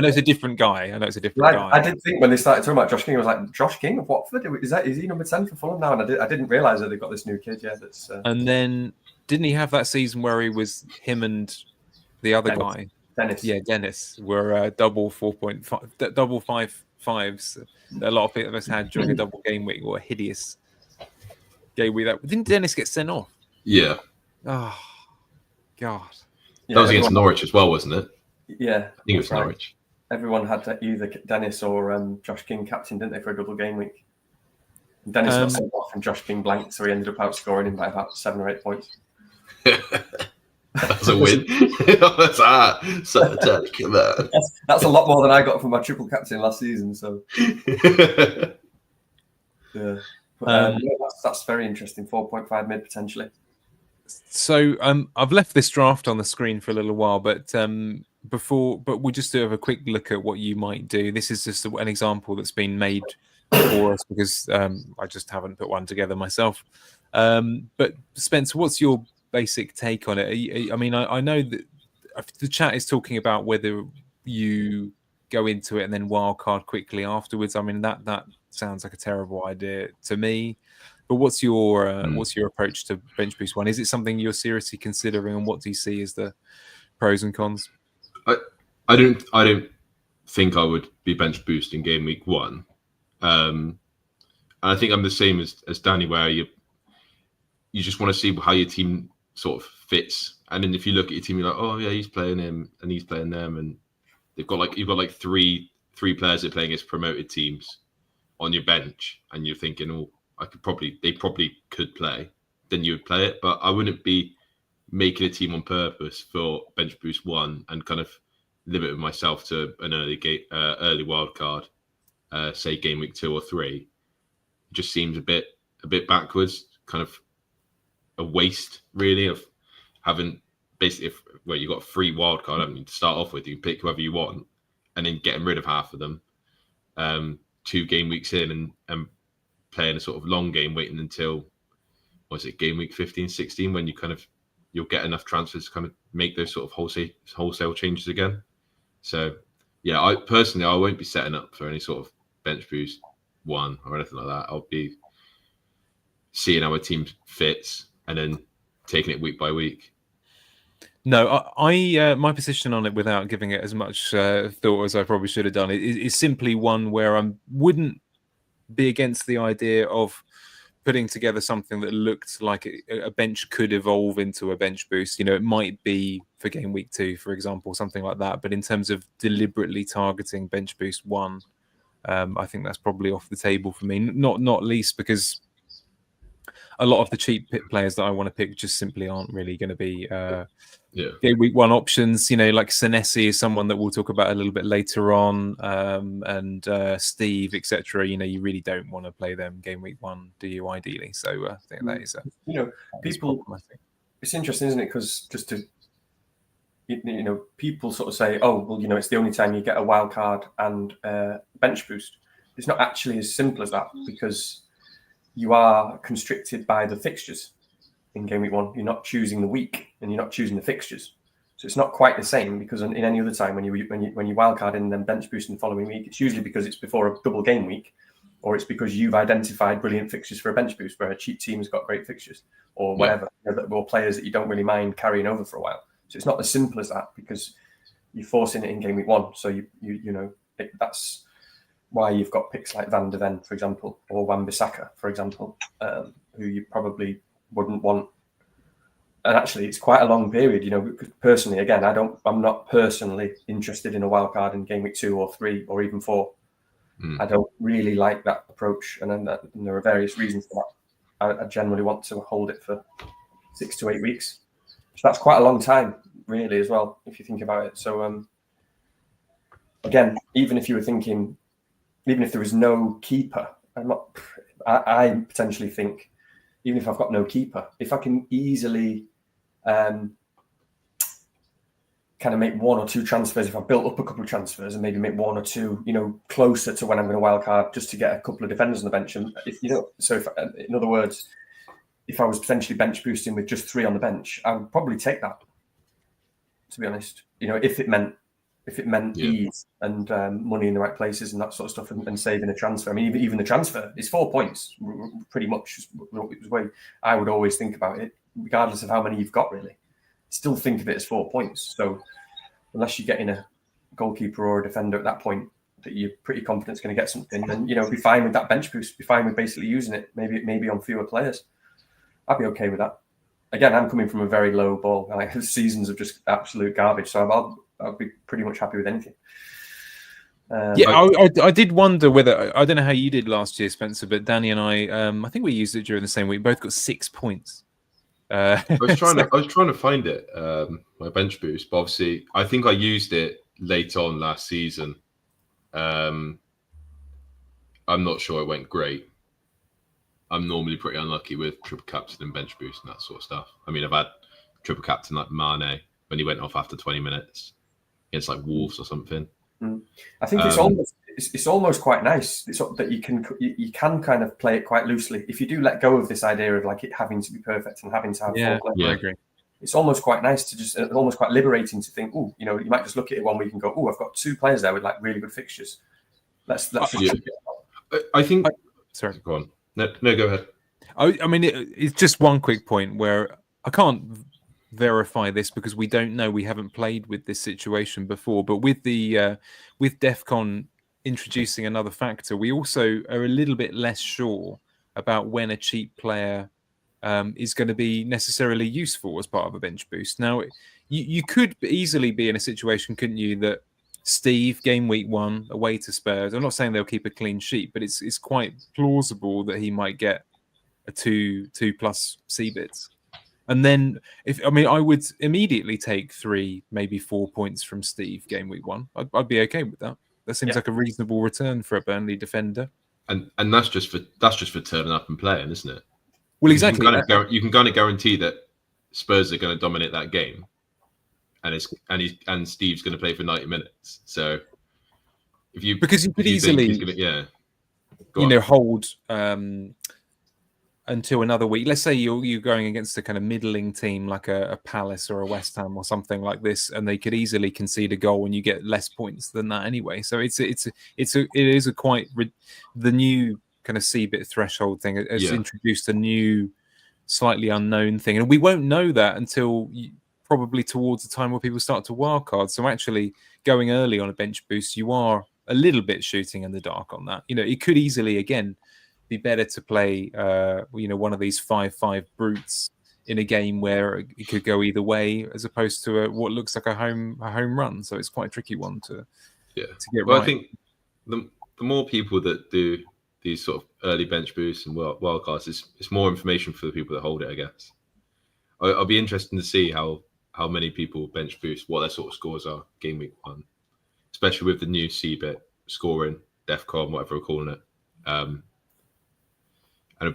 it's a different guy. I did think when they started talking about Josh King, I was like, Josh King of Watford? Is he number 10 for Fulham now? And I didn't realise that they've got this new kid. Yeah, that's. And then didn't he have that season where he was him and the other guy, Dennis? Yeah, Dennis were double 4.5, double 5.5s. A lot of us had during a double game week, or a hideous game week. Didn't Dennis get sent off? Yeah. Oh God. That was against Norwich as well, wasn't it? Yeah, I think it was Norwich. Everyone had either Dennis or Josh King captain, didn't they, for a double game week? Dennis got sent off and Josh King blanked, so he ended up outscoring him by about 7 or 8 points. That's a win. That's that's a lot more than I got from my triple captain last season. So yeah, that's very interesting. 4.5 mid potentially. So I've left this draft on the screen for a little while, but we'll just do a quick look at what you might do. This is just an example that's been made for us because I just haven't put one together myself. But Spencer, what's your basic take on it? I mean, I know that the chat is talking about whether you go into it and then wildcard quickly afterwards. I mean, that sounds like a terrible idea to me. But what's your approach to bench boost one? Is it something you're seriously considering, and what do you see as the pros and cons? I don't think I would be bench boosting game week 1. And I think I'm the same as Danny, where you just want to see how your team sort of fits. And then if you look at your team, you're like, oh yeah, he's playing him and he's playing them, and you've got like three players that are playing against promoted teams on your bench, and you're thinking, oh, they probably could play. Then you would play it, but I wouldn't be making a team on purpose for bench boost 1 and kind of limit myself to an early wild card, say game week 2 or 3. It just seems a bit backwards, kind of a waste really of having basically where you got a free wild card, haven't you, to start off with. You can pick whoever you want and then getting rid of half of them 2 game weeks in and playing a sort of long game, waiting until game week 15, 16 when you'll get enough transfers to kind of make those sort of wholesale changes again. So yeah, I won't be setting up for any sort of bench boost 1 or anything like that. I'll be seeing how a team fits and then taking it week by week. No, I my position on it, without giving it as much thought as I probably should have done, is simply one where I wouldn't be against the idea of putting together something that looked like a bench could evolve into a bench boost. It might be for game week 2, for example, something like that. But in terms of deliberately targeting bench boost 1, I think that's probably off the table for me. Not least because a lot of the cheap players that I want to pick just simply aren't really going to be game week 1 options. Like Senesi is someone that we'll talk about a little bit later on, and Steve, etc. You really don't want to play them game week 1, do you? Ideally, so I think that is people. It's interesting, isn't it? Because just to people sort of say, oh well, it's the only time you get a wild card and bench boost. It's not actually as simple as that, because you are constricted by the fixtures in game week 1. You're not choosing the week and you're not choosing the fixtures. So it's not quite the same, because in any other time when you wildcard and then bench boost in the following week, it's usually because it's before a double game week, or it's because you've identified brilliant fixtures for a bench boost where a cheap team's got great fixtures or whatever, or players that you don't really mind carrying over for a while. So it's not as simple as that, because you're forcing it in game week 1. So that's why you've got picks like Van de Ven, for example, or Wan-Bissaka, for example, who you probably wouldn't want. And actually, it's quite a long period. Personally, again, I'm not personally interested in a wild card in game week 2 or 3 or even 4. I don't really like that approach, and there are various reasons for that. I generally want to hold it for 6 to 8 weeks. So that's quite a long time, really, as well, if you think about it. So again, even if there is no keeper, I potentially think, even if I've got no keeper, if I can easily kind of make 1 or 2 transfers, if I built up a couple of transfers and maybe make 1 or 2, closer to when I'm going to wildcard, just to get a couple of defenders on the bench. And in other words, if I was potentially bench boosting with just 3 on the bench, I would probably take that, to be honest. If it meant ease and money in the right places and that sort of stuff, and saving a transfer. I mean, even the transfer is 4 points, pretty much. It was the way I would always think about it, regardless of how many you've got, really. Still think of it as 4 points. So unless you're getting a goalkeeper or a defender at that point that you're pretty confident is going to get something, then be fine with that bench boost. Be fine with basically using it, maybe on fewer players. I'd be okay with that. Again, I'm coming from a very low ball. I have seasons of just absolute garbage, so I'll be pretty much happy with anything. I did wonder whether, I don't know how you did last year, Spencer, but Danny and I think we used it during the same week. Both got 6 points. I was trying to find it, my bench boost, but obviously I think I used it late on last season. I'm not sure it went great. I'm normally pretty unlucky with triple captain and bench boost and that sort of stuff. I mean, I've had triple captain like Mane when he went off after 20 minutes against like Wolves or something. I think it's almost quite nice that you can kind of play it quite loosely if you do let go of this idea of like it having to be perfect and having to have 4 players. Yeah, I agree. It's almost quite nice to just, almost quite liberating to think, you might just look at it one week and go, I've got 2 players there with like really good fixtures. Let's just I think. Sorry, go on. No, go ahead. I mean, it's just one quick point where I can't verify this because we don't know. We haven't played with this situation before, but with the with DEFCON introducing another factor, we also are a little bit less sure about when a cheap player is going to be necessarily useful as part of a bench boost. Now, you could easily be in a situation, couldn't you, that Steve, game week 1, away to Spurs. I'm not saying they'll keep a clean sheet, but it's quite plausible that he might get a 2+ CBITs. And then, I would immediately take 3, maybe 4 points from Steve game week 1. I'd be okay with that. That seems like a reasonable return for a Burnley defender. And that's just for turning up and playing, isn't it? Well, exactly. You can kind of guarantee that Spurs are going to dominate that game, and Steve's going to play for 90 minutes. So because you could easily hold until another week. Let's say you're going against a kind of middling team like a Palace or a West Ham or something like this, and they could easily concede a goal, and you get less points than that anyway. So it is a quite the new kind of CBIT threshold thing has introduced a new, slightly unknown thing, and we won't know that until probably towards the time where people start to wildcard. So actually, going early on a bench boost, you are a little bit shooting in the dark on that. It could easily again be better to play, one of these 5-5 brutes in a game where it could go either way, as opposed to what looks like a home run. So it's quite a tricky one to get right. I think the more people that do these sort of early bench boosts and wildcards, it's more information for the people that hold it, I guess. I'll be interested to see how many people bench boost, what their sort of scores are game week 1, especially with the new CBIT scoring, DEFCON, whatever we're calling it. And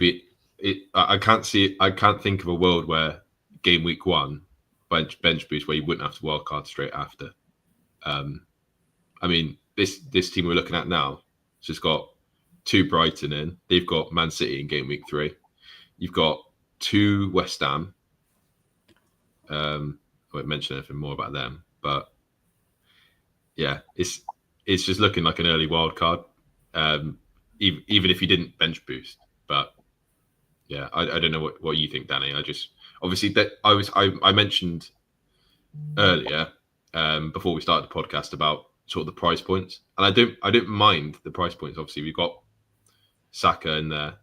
I can't think of a world where game week 1 bench boost where you wouldn't have to wildcard straight after. This team we're looking at now has just got 2 Brighton in. They've got Man City in game week 3. You've got 2 West Ham. I won't mention anything more about them, but yeah, it's just looking like an early wild card, even if you didn't bench boost. But yeah, I don't know what you think, Danny. I just obviously that I mentioned earlier before we started the podcast about sort of the price points, and I don't mind the price points. Obviously, we've got Saka in there.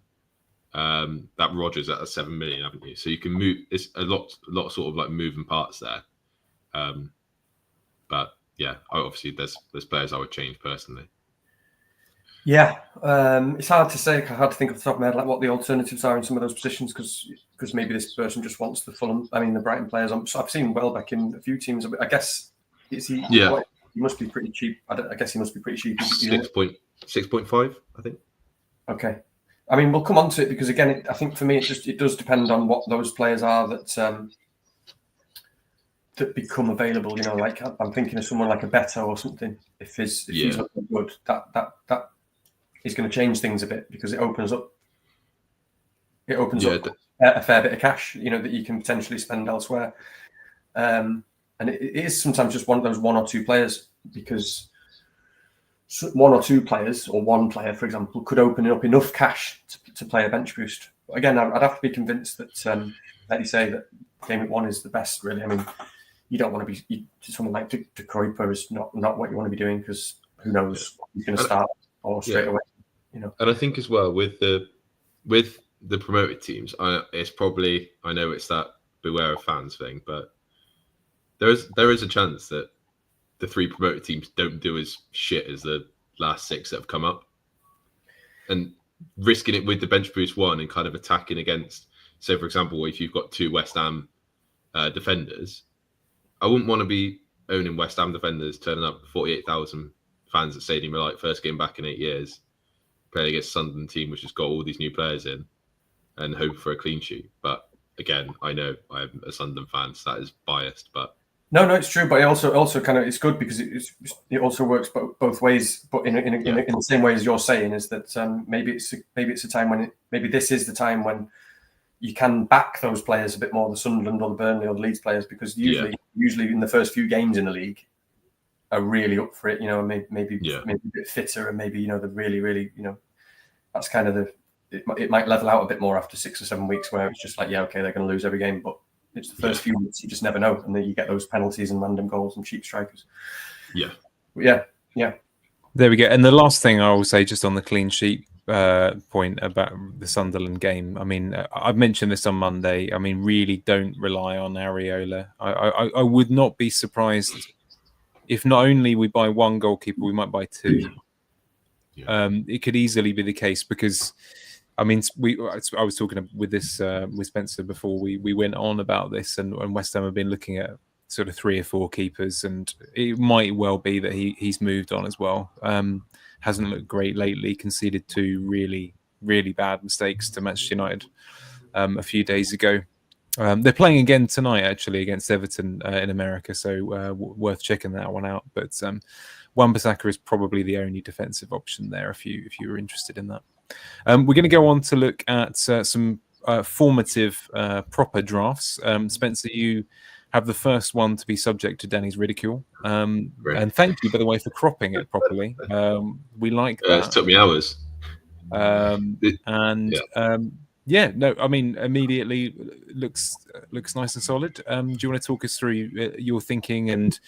That Rodgers at 7 million, haven't you? So you can move. It's a lot of sort of like moving parts there. But yeah, obviously there's players I would change personally. Yeah, it's hard to say. Hard to think off the top of my head like what the alternatives are in some of those positions because maybe this person just wants the the Brighton players. I've seen Welbeck in a few teams. I guess he must be pretty cheap. I guess he must be pretty cheap. 6.5, I think. Okay. I mean, we'll come on to it because again, I think for me, it does depend on what those players are that become available. Like I'm thinking of someone like a Beto or something. If he's looking good, that is going to change things a bit because it opens up a fair bit of cash, that you can potentially spend elsewhere. And it is sometimes just one of those 1 or 2 players because 1 or 2 players or 1 player, for example, could open up enough cash to play a bench boost. But again, I'd have to be convinced that, like you say, that game week 1 is the best, really. I mean, you don't want to be someone like De Kuyper is not what you want to be doing because who knows he's going to start or straight away. And I think as well with the promoted teams, it's probably, I know it's that beware of fans thing, but there is a chance that the 3 promoted teams don't do as shit as the last 6 that have come up, and risking it with the bench boost 1 and kind of attacking against, say for example, if you've got 2 West Ham defenders, I wouldn't want to be owning West Ham defenders turning up 48,000 fans at Stadium like first game back in 8 years, playing against Sunderland team which has got all these new players in, and hope for a clean sheet. But again, I know I'm a Sunderland fan, so that is biased, but. No, it's true, but it also kind of it's good because it also works both ways. But in the same way as you're saying, is that maybe it's a time when maybe this is the time when you can back those players a bit more, the Sunderland or the Burnley or the Leeds players, because usually in the first few games in the league are really up for it. Maybe a bit fitter and maybe they're really that's kind of it might level out a bit more after 6 or 7 weeks, where it's just like, yeah, okay, they're going to lose every game, but it's the first few weeks, you just never know, and then you get those penalties and random goals and cheap strikers. Yeah. There we go. And the last thing I will say, just on the clean sheet point about the Sunderland game. I mean, I've mentioned this on Monday. I mean, really don't rely on Areola. I would not be surprised if not only we buy one goalkeeper, we might buy two. It could easily be the case because, I mean, I was talking with this with Spencer before we went on about this, and West Ham have been looking at sort of 3 or 4 keepers, and it might well be that he's moved on as well. Hasn't looked great lately, conceded 2 really, really bad mistakes to Manchester United a few days ago. They're playing again tonight, actually, against Everton in America, so worth checking that one out. But Wan-Bissaka is probably the only defensive option there if you were interested in that. We're going to go on to look at some formative proper drafts. Spencer, you have the first one to be subject to Danny's ridicule. And thank you, by the way, for cropping it properly. We like that. It took me hours. Yeah, no, I mean, immediately looks nice and solid. Do you want to talk us through your thinking and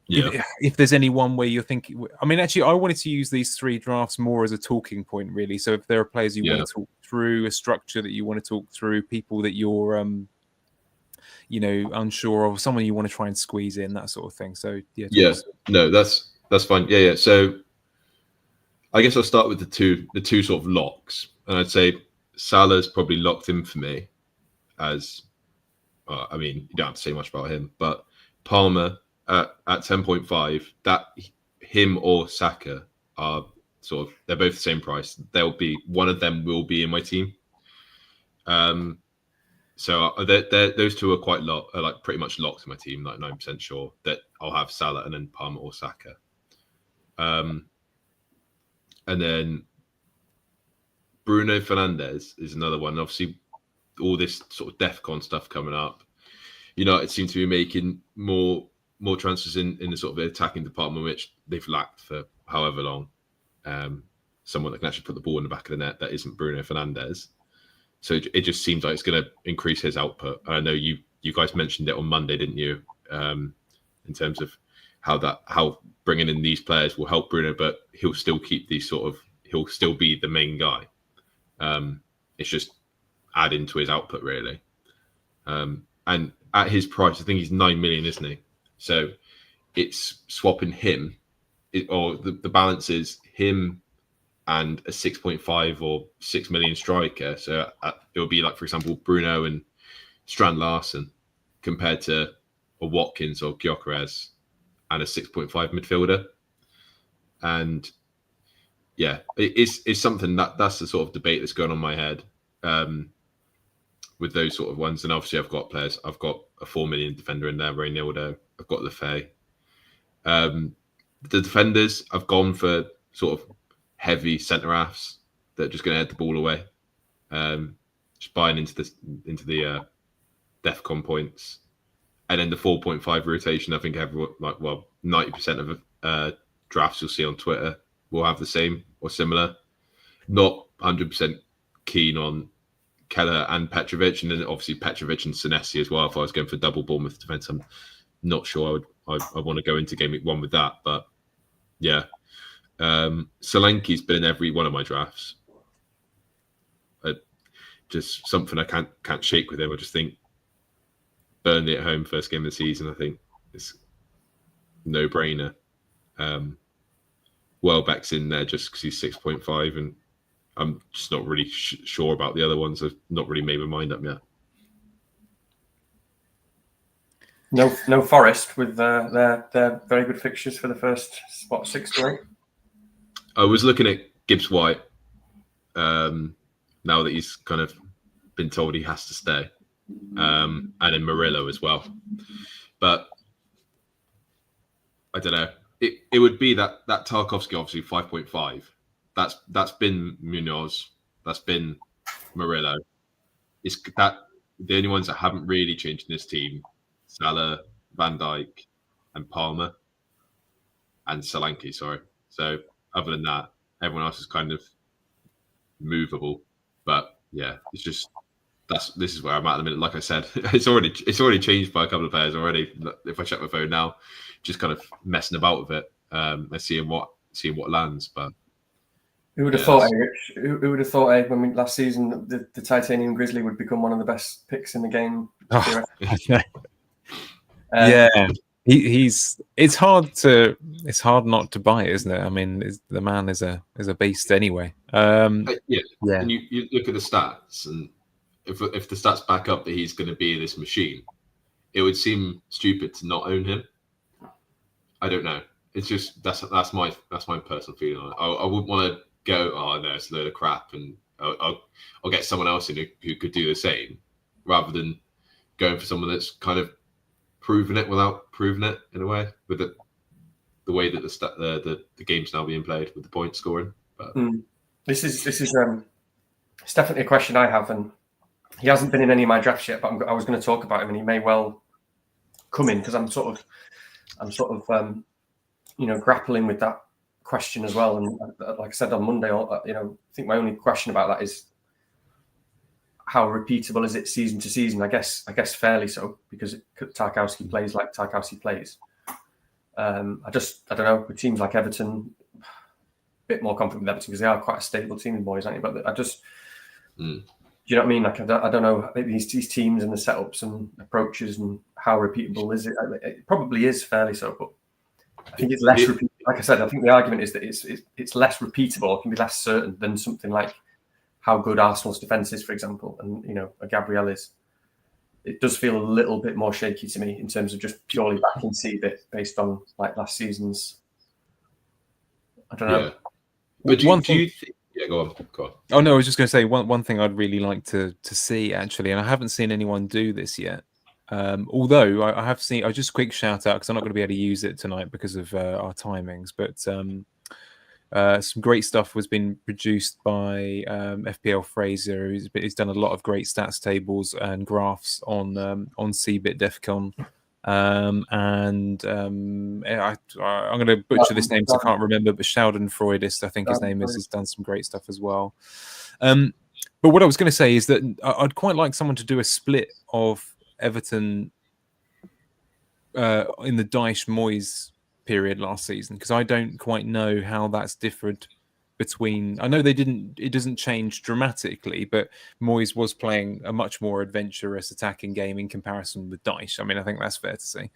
if there's any one where you're thinking? I mean, actually, I wanted to use these 3 drafts more as a talking point, really. So if there are players you want to talk through, a structure that you want to talk through, people that you're unsure of, someone you want to try and squeeze in, that sort of thing. So no, that's fine. So I guess I'll start with the two sort of locks, and I'd say Salah's probably locked in for me. As I mean, you don't have to say much about him, but Palmer at 10.5, that him or Saka are sort of, they're both the same price. One of them will be in my team. So those 2 are quite like pretty much locked in my team, like 9% sure that I'll have Salah and then Palmer or Saka. And then Bruno Fernandes is another one. Obviously, all this sort of DEFCON stuff coming up. United seem to be making more transfers in the sort of attacking department, which they've lacked for however long. Someone that can actually put the ball in the back of the net that isn't Bruno Fernandes. So it just seems like it's going to increase his output. I know you guys mentioned it on Monday, didn't you? In terms of how bringing in these players will help Bruno, but he'll still keep he'll still be the main guy. It's just adding to his output, really. And at his price, I think he's 9 million, isn't he? So it's swapping him, or the balance is him and a 6.5 or 6 million striker. So it would be like, for example, Bruno and Strand Larsen compared to a Watkins or Gyökeres and a 6.5 midfielder. And it's something that's the sort of debate that's going on in my head with those sort of ones. And obviously I've got players. I've got a 4 million defender in there, Reynaldo. I've got Lefay. The defenders, I've gone for sort of heavy centre halves that are just going to head the ball away. Just buying into the DEFCON points, and then the 4.5 rotation. I think everyone, 90% of drafts you'll see on Twitter will have the same or similar. Not 100% keen on Keller and Petrovic, and then obviously Petrovic and Senesi as well. If I was going for double Bournemouth defence, I'm not sure I want to go into game week 1 with that, but yeah. Solanke's been in every one of my drafts. Just something I can't shake with him. I just think Burnley at home, first game of the season, I think it's no brainer. Welbeck's in there just because he's 6.5, and I'm just not really sure about the other ones. I've not really made my mind up yet. No Forest with their very good fixtures for the first 6 to 8. I was looking at Gibbs White now that he's kind of been told he has to stay, and then Murillo as well. But I don't know. It would be that Tarkovsky, obviously 5.5. That's been Munoz. That's been Murillo. It's that the only ones that haven't really changed in this team: Salah, Van Dijk, and Palmer, and Solanke. Sorry. So other than that, everyone else is kind of movable. But yeah, it's just this is where I'm at the minute. Like I said, it's already changed by a couple of players already. If I check my phone now, just kind of messing about with it, and seeing what lands. But who would have thought, Rich? Who would have thought, when last season the Titanium Grizzly would become one of the best picks in the game? Yeah, it's hard not to buy it, isn't it? I mean, the man is a beast anyway. Yeah. And you look at the stats, and if the stats back up that he's going to be this machine, it would seem stupid to not own him. I don't know. It's just that's my personal feeling on it. I wouldn't want to go, oh no, it's a load of crap, and I'll get someone else in who could do the same, rather than going for someone that's kind of proven it without proving it in a way, with the way that the game's now being played with the point scoring. But this is it's definitely a question I have, and he hasn't been in any of my drafts yet, but I was going to talk about him, and he may well come in, because I'm sort of grappling with that question as well. And like I said on Monday, I think my only question about that is how repeatable is it season to season? I guess fairly so, because Tarkowski plays like Tarkowski plays. I don't know. With teams like Everton, a bit more confident with Everton because they are quite a stable team, boys, aren't you? But do you know what I mean? Like I don't know, these teams and the setups and approaches and how repeatable is it? It probably is fairly so, but I think it's less repeatable. Like I said, I think the argument is that it's less repeatable. It can be less certain than something like how good Arsenal's defence is, for example, and a Gabriel is. It does feel a little bit more shaky to me in terms of just purely backing C-bit based on like last season's. I don't know. Yeah. But do you think? Yeah, go on. Oh no, I was just going to say one thing I'd really like to see actually, and I haven't seen anyone do this yet. Although I have seen, I just quick shout out because I'm not going to be able to use it tonight because of our timings, but some great stuff was being produced by FPL Fraser, who's done a lot of great stats tables and graphs on CBIT Defcon. I'm going to butcher this name because I can't remember, but Sheldon Freudist, I think his name is, has done some great stuff as well. But what I was going to say is that I'd quite like someone to do a split of Everton in the Dyche Moyes period last season, because I don't quite know how that's different between. I know it doesn't change dramatically, but Moyes was playing a much more adventurous attacking game in comparison with Dyche. I mean, I think that's fair to say.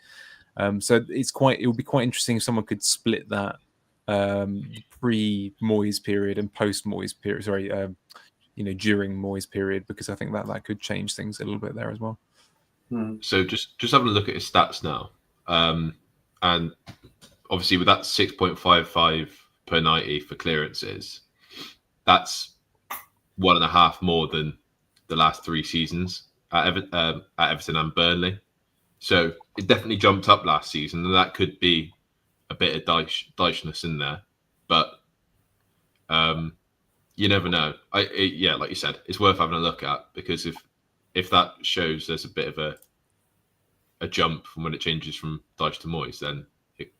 So it would be quite interesting if someone could split that pre-Moyes period and post-Moyes period. Sorry, during Moyes period, because I think that could change things a little bit there as well. So just having a look at his stats now, and obviously with that 6.55 per 90 for clearances, that's 1.5 more than the last 3 seasons at Everton and Burnley. So it definitely jumped up last season, and that could be a bit of Dyche-ness in there. But you never know. Like you said, it's worth having a look at, because if that shows there's a bit of a jump from when it changes from Dyche to Moyes, then it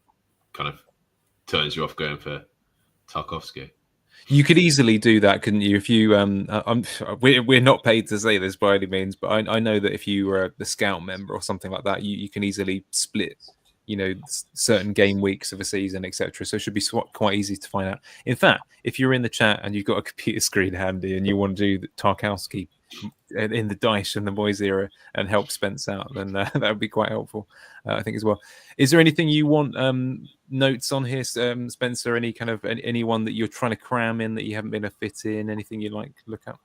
kind of turns you off going for Tarkowski. You could easily do that, couldn't you? If you, we're not paid to say this by any means, but I know that if you were the scout member or something like that, you can easily split, certain game weeks of a season, etc. So it should be quite easy to find out. In fact, if you're in the chat and you've got a computer screen handy and you want to do the Tarkowski in the Dyche and the Moyes era and help Spence out, then that would be quite helpful, I think, as well. Is there anything you want notes on here, Spencer? Any kind of anyone that you're trying to cram in that you haven't been a fit in? Anything you'd like to look up?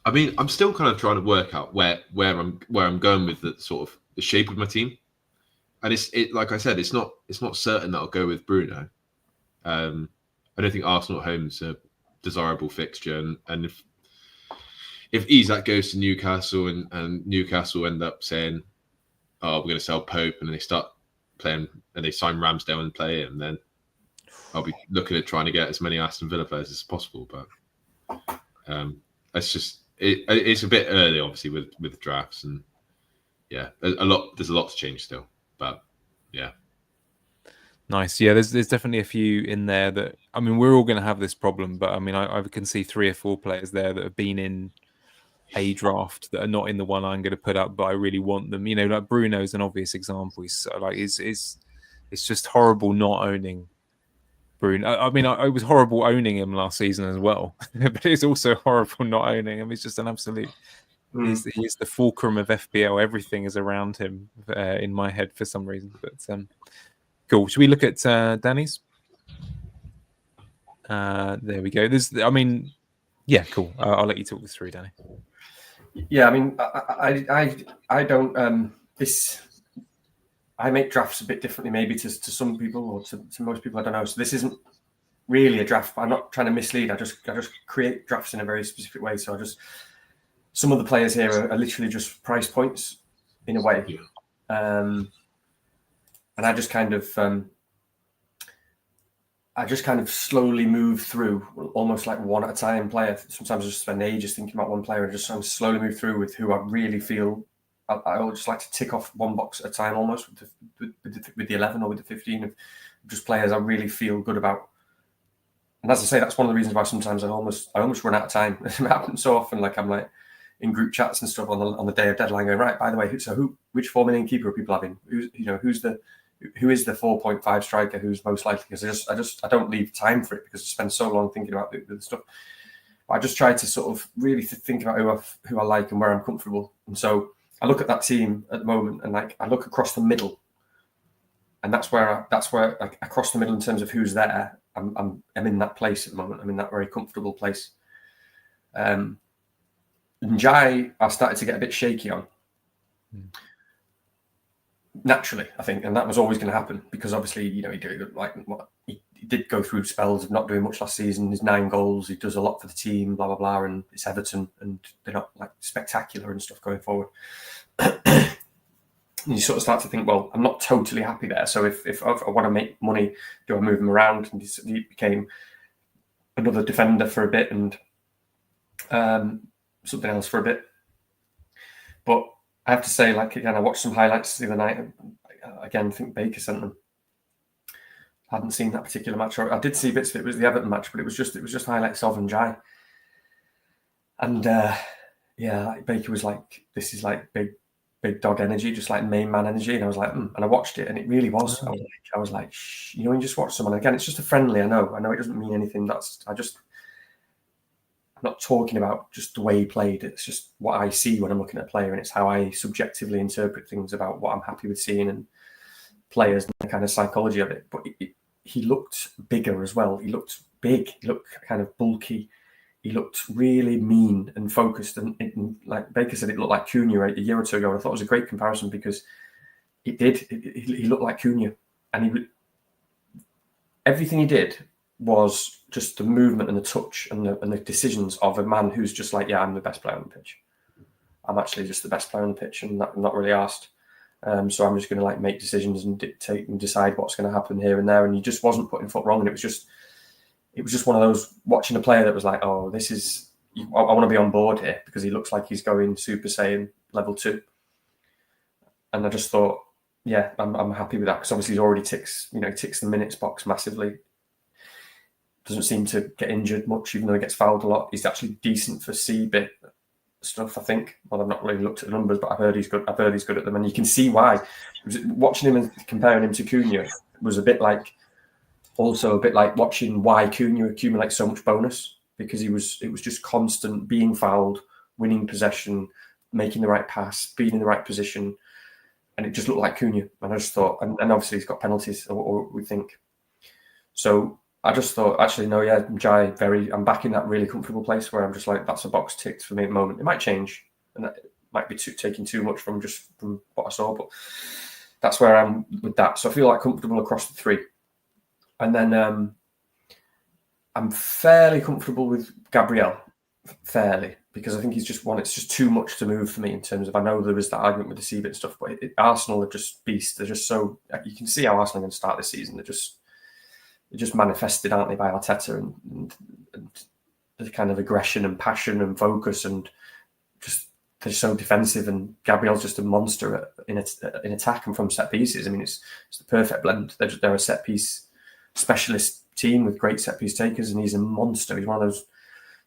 I mean, I'm still kind of trying to work out where I'm going with the sort of the shape of my team, and it like I said, it's not certain that I'll go with Bruno. I don't think Arsenal at home is a desirable fixture, and if Isak goes to Newcastle and Newcastle end up saying, "Oh, we're going to sell Pope," and they start playing and they sign Ramsdale and play him, then I'll be looking at trying to get as many Aston Villa players as possible. But it's just it's a bit early, obviously, with drafts, and yeah, there's a lot to change still. But yeah. Nice. Yeah, there's definitely a few in there that, I mean, we're all going to have this problem, but I mean, I can see 3 or 4 players there that have been in a draft that are not in the one I'm going to put up, but I really want them. You know, like Bruno's an obvious example. He's so, like, it's just horrible not owning Bruno. I mean, it was horrible owning him last season as well, but it's also horrible not owning him. He's just an absolute. He's the fulcrum of FPL. Everything is around him in my head for some reason. But cool. Should we look at Danny's? There we go. I mean, yeah, cool. I'll let you talk this through, Danny. Yeah, I mean, I don't. I make drafts a bit differently, maybe to some people or to most people. I don't know. So this isn't really a draft. I'm not trying to mislead. I just create drafts in a very specific way. So some of the players here are literally just price points in a way, and I just kind of slowly move through, almost like one at a time player. Sometimes I just spend ages thinking about one player and just slowly move through with who I really feel. I always just like to tick off one box at a time, almost with the 11 or with the 15 of just players I really feel good about. And as I say, that's one of the reasons why sometimes I almost run out of time. It happens so often. Like I'm like in group chats and stuff on the day of deadline, going, right, by the way, which 4 million keeper are people having? Who is the 4.5 striker who's most likely? Because I don't leave time for it because I spend so long thinking about the stuff. But I just try to sort of really think about who I like and where I'm comfortable. And so I look at that team at the moment and like I look across the middle, and that's where like across the middle in terms of who's there. I'm in that place at the moment. I'm in that very comfortable place. Njai, I started to get a bit shaky on. Naturally, I think, and that was always going to happen because obviously, he did go through spells of not doing much last season. His 9 goals, he does a lot for the team, blah blah blah, and it's Everton, and they're not like spectacular and stuff going forward. You sort of start to think, well, I'm not totally happy there. So if I want to make money, do I move him around? And he became another defender for a bit and something else for a bit. But I have to say, like, again, I watched some highlights the other night. Again, I think Baker sent them. I hadn't seen that particular match. I did see bits of it. It was the Everton match, but it was just highlights of Njai. And like Baker was like, this is like big dog energy, just like main man energy. And I was like, and I watched it, and it really was. Oh. I was like, shh. When you just watch someone, again, it's just a friendly. I know it doesn't mean anything. I'm not talking about just the way he played. It's just what I see when I'm looking at a player, and it's how I subjectively interpret things about what I'm happy with seeing and players and the kind of psychology of it. But he looked bigger as well. He looked big. He looked kind of bulky. He looked really mean and focused. And like Baker said, it looked like Cunha a year or two ago. And I thought it was a great comparison because it did. He looked like Cunha. And everything he did was just the movement and the touch and the decisions of a man who's just like, yeah, I'm the best player on the pitch. I'm actually just the best player on the pitch and not really asked. So I'm just going to like make decisions and dictate and decide what's going to happen here and there. And he just wasn't putting foot wrong. And it was just one of those watching a player that was like, oh, I want to be on board here because he looks like he's going Super Saiyan level 2. And I just thought, yeah, I'm happy with that because obviously he already ticks the minutes box massively. Doesn't seem to get injured much, even though he gets fouled a lot. He's actually decent for C-bit stuff, I think. Well, I've not really looked at the numbers, but I've heard he's good at them, and you can see why. Watching him and comparing him to Cunha was a bit like watching why Cunha accumulates so much bonus because it was just constant being fouled, winning possession, making the right pass, being in the right position, and it just looked like Cunha. And I just thought, and obviously he's got penalties, or we think. So I just thought, actually, no, yeah, Njai, I'm back in that really comfortable place where I'm just like, that's a box ticked for me at the moment. It might change, and it might be taking too much from what I saw, but that's where I'm with that. So I feel like comfortable across the 3. And then I'm fairly comfortable with Gabriel, because I think he's just one. It's just too much to move for me in terms of, I know there is that argument with the C-bit stuff, but Arsenal are just beasts. They're just so, you can see how Arsenal are going to start this season. They're just manifested, aren't they, by Arteta and the kind of aggression and passion and focus and just they're so defensive, and Gabriel's just a monster in attack and from set pieces. I mean, it's the perfect blend. They're a set piece specialist team with great set piece takers, and he's a monster. He's one of those.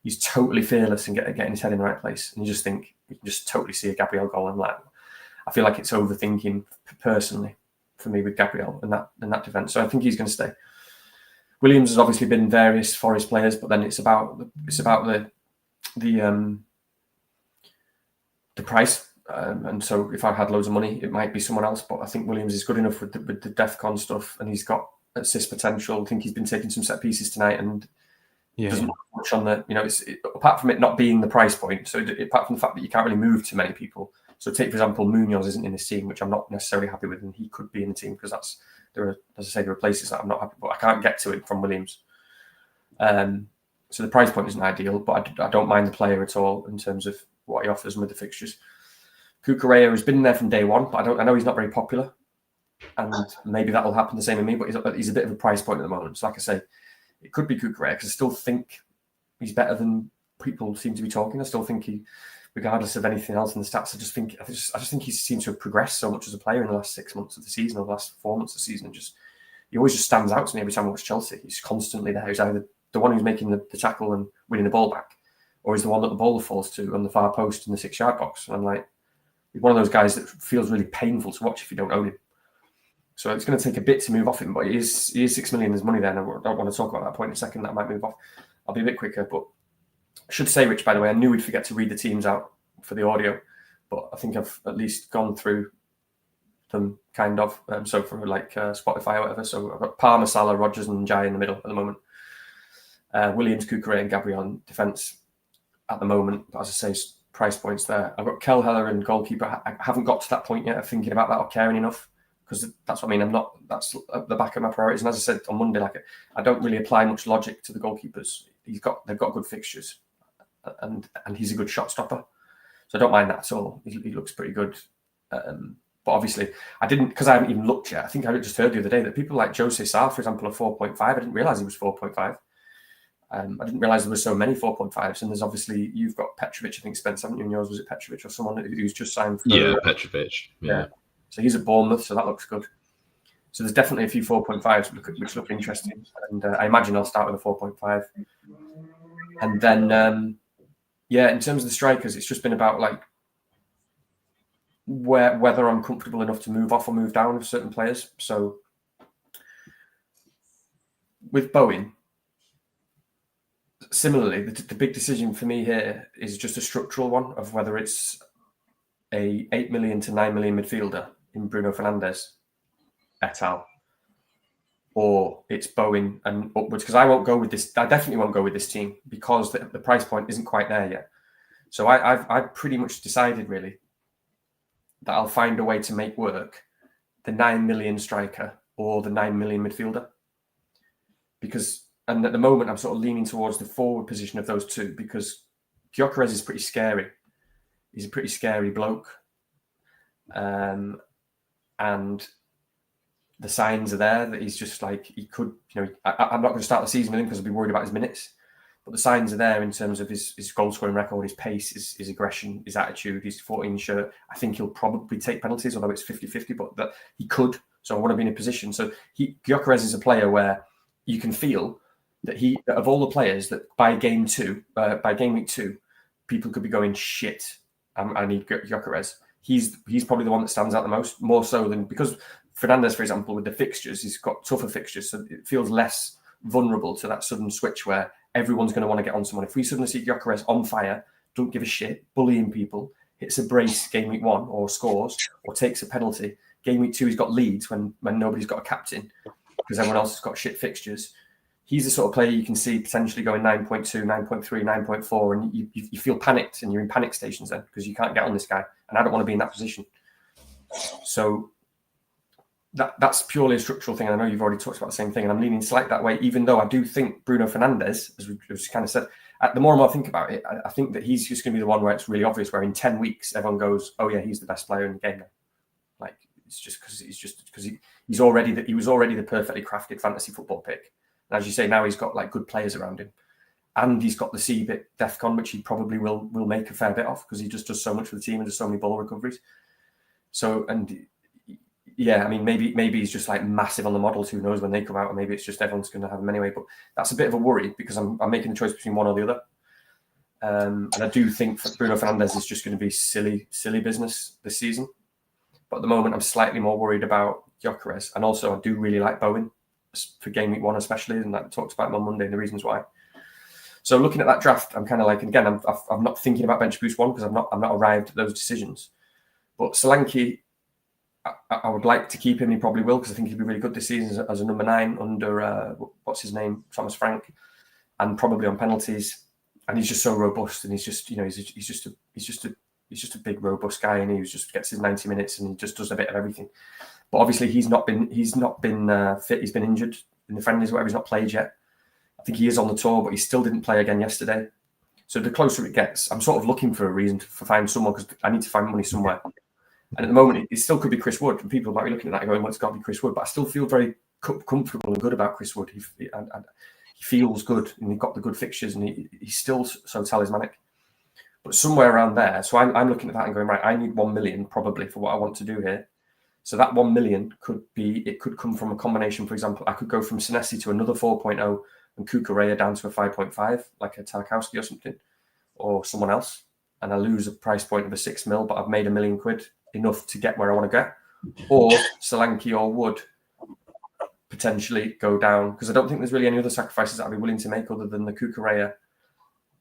He's totally fearless and getting his head in the right place. And you can just totally see a Gabriel goal. And like, I feel like it's overthinking personally for me with Gabriel and that defense. So I think he's going to stay. Williams has obviously been various Forest players, but then it's about the price. And so if I had loads of money, it might be someone else. But I think Williams is good enough with the DEFCON stuff, and he's got assist potential. I think he's been taking some set pieces tonight, and doesn't much on the, apart from it not being the price point. So apart from the fact that you can't really move too many people. So take, for example, Munoz isn't in this team, which I'm not necessarily happy with, and he could be in the team because there are places that I'm not happy, but I can't get to it from Williams. So the price point isn't ideal, but I don't mind the player at all in terms of what he offers with the fixtures. Cucurella has been there from day one, but I know he's not very popular, and maybe that will happen the same with me, but he's a bit of a price point at the moment. So like I say, it could be Cucurella because I still think he's better than people seem to be talking. I still think he, regardless of anything else in the stats, I just think he seems to have progressed so much as a player in the last 6 months of the season, or the last 4 months of the season. He always just stands out to me every time I watch Chelsea. He's constantly there. He's either the one who's making the tackle and winning the ball back, or he's the one that the ball falls to on the far post in the 6-yard box. And I'm like, he's one of those guys that feels really painful to watch if you don't own him. So it's going to take a bit to move off him, but he is 6 million. There's money there, and I don't want to talk about that point in a second. That might move off. I'll be a bit quicker, but I should say, Rich, by the way, I knew we'd forget to read the teams out for the audio, but I think I've at least gone through them kind of. So for like Spotify or whatever. So I've got Palmer, Salah, Rodgers, and Jai in the middle at the moment. Williams, Cucurella, and Gabriel in defence at the moment. But as I say, price points there. I've got Kelleher and goalkeeper. I haven't got to that point yet of thinking about that or caring enough, because that's what I mean. That's at the back of my priorities. And as I said on Monday, I don't really apply much logic to the goalkeepers. They've got good fixtures, and he's a good shot stopper. So I don't mind that at all. He looks pretty good. But obviously, I didn't, because I haven't even looked yet. I think I just heard the other day that people like Jose Sarr, for example, are 4.5. I didn't realise he was 4.5. I didn't realise there were so many 4.5s. And there's obviously, you've got Petrovic, I think, Spence, haven't you? And yours was it Petrovic or someone who's just signed for... Yeah, Petrovic. Yeah. So he's at Bournemouth, so that looks good. So there's definitely a few 4.5s which look interesting. And I imagine I'll start with a 4.5. And then... in terms of the strikers, it's just been about like whether I'm comfortable enough to move off or move down with certain players. So with Bowen, similarly, the big decision for me here is just a structural one of whether it's a 8 million to 9 million midfielder in Bruno Fernandes et al., or it's Bowen and upwards, because I won't go with this. I definitely won't go with this team because the price point isn't quite there yet. So I've pretty much decided really that I'll find a way to make work the 9 million striker or the 9 million midfielder, and at the moment I'm sort of leaning towards the forward position of those two, because Gyökeres is pretty scary. He's a pretty scary bloke, and the signs are there that he's just like, he could, I'm not going to start the season with him because I'll be worried about his minutes. But the signs are there in terms of his goal scoring record, his pace, his aggression, his attitude, his 14 shirt. I think he'll probably take penalties, although it's 50-50, but that he could. So I want to be in a position. So Gyökeres is a player where you can feel that of all the players that by game week 2, people could be going, shit, I need Gyökeres. He's probably the one that stands out the most, more so than, because Fernandes, for example, with the fixtures, he's got tougher fixtures, so it feels less vulnerable to that sudden switch where everyone's going to want to get on someone. If we suddenly see Gyökeres on fire, don't give a shit, bullying people, hits a brace game week 1 or scores or takes a penalty, game week 2 he's got leads when nobody's got a captain because everyone else has got shit fixtures. He's the sort of player you can see potentially going 9.2, 9.3, 9.4, and you feel panicked and you're in panic stations then because you can't get on this guy, and I don't want to be in that position. So that's purely a structural thing. And I know you've already talked about the same thing, and I'm leaning slightly that way, even though I do think Bruno Fernandes, as we kind of said, the more and more I think about it, I think that he's just going to be the one where it's really obvious, where in 10 weeks everyone goes, oh yeah, he's the best player in the game now. Like, it's just because he was already the perfectly crafted fantasy football pick. And as you say, now he's got like good players around him. and he's got the C-bit DEFCON, which he probably will make a fair bit of because he just does so much for the team and does so many ball recoveries. So, and yeah, I mean, maybe he's just like massive on the models. Who knows when they come out? Or maybe it's just everyone's going to have him anyway. But that's a bit of a worry because I'm making the choice between one or the other. And I do think Bruno Fernandes is just going to be silly business this season. But at the moment, I'm slightly more worried about Gyökeres. And also, I do really like Bowen for game week 1 especially. And I talked about him on Monday and the reasons why. So looking at that draft, I'm kind of like, and again, I'm not thinking about bench boost 1 because I'm not arrived at those decisions. But Solanke, I would like to keep him. He probably will because I think he'll be really good this season as a number 9 under what's his name, Thomas Frank, and probably on penalties. And he's just so robust, and he's just a big robust guy, and he just gets his 90 minutes and he just does a bit of everything. But obviously he's not been fit. He's been injured in the friendlies, whatever. He's not played yet. I think he is on the tour, but he still didn't play again yesterday. So the closer it gets, I'm sort of looking for a reason to find someone because I need to find money somewhere. And at the moment, it still could be Chris Wood. And people might be looking at that and going, well, it's got to be Chris Wood. But I still feel very comfortable and good about Chris Wood. He feels good and he's got the good fixtures and he's still so talismanic. But somewhere around there, so I'm looking at that and going, right, I need 1 million probably for what I want to do here. So that 1 million could come from a combination. For example, I could go from Senesi to another 4.0 and Cucurella down to a 5.5, like a Tarkowski or something, or someone else. And I lose a price point of a 6 mil, but I've made £1 million, enough to get where I want to get. Or Solanke or Wood potentially go down, because I don't think there's really any other sacrifices that I'd be willing to make other than the Cucurella,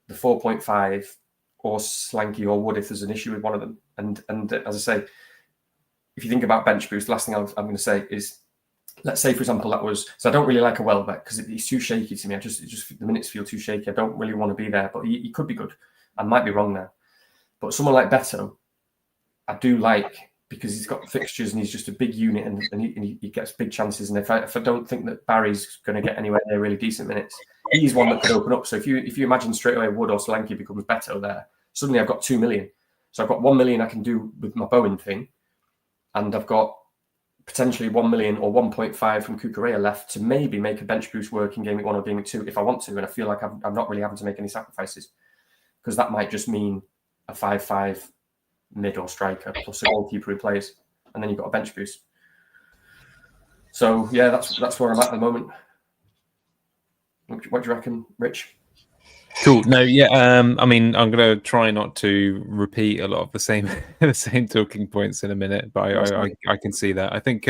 the 4.5, or Solanke or Wood if there's an issue with one of them. And as I say, if you think about bench boost, the last thing I'm going to say is, let's say, for example, that was, so I don't really like a Welbeck because he's too shaky to me. The minutes feel too shaky. I don't really want to be there, but he could be good. I might be wrong there. But someone like Beto, I do like because he's got fixtures and he's just a big unit and he gets big chances. And if I don't think that Barry's going to get anywhere near really decent minutes, he's one that could open up. So if you imagine straight away Wood or Solanke becomes Beto there, suddenly I've got 2 million. So I've got 1 million I can do with my Bowen thing, and I've got potentially 1 million or 1.5 from Cucurella left to maybe make a bench boost work in game week 1 or game week 2 if I want to. And I feel like I'm not really having to make any sacrifices because that might just mean a 5-5 mid or striker plus a goalkeeper who plays, and then you've got a bench boost. So yeah, that's where I'm at the moment. What do you reckon, Rich? Cool. No, yeah. I mean, I'm gonna try not to repeat a lot of the same talking points in a minute, but I can see that. I think,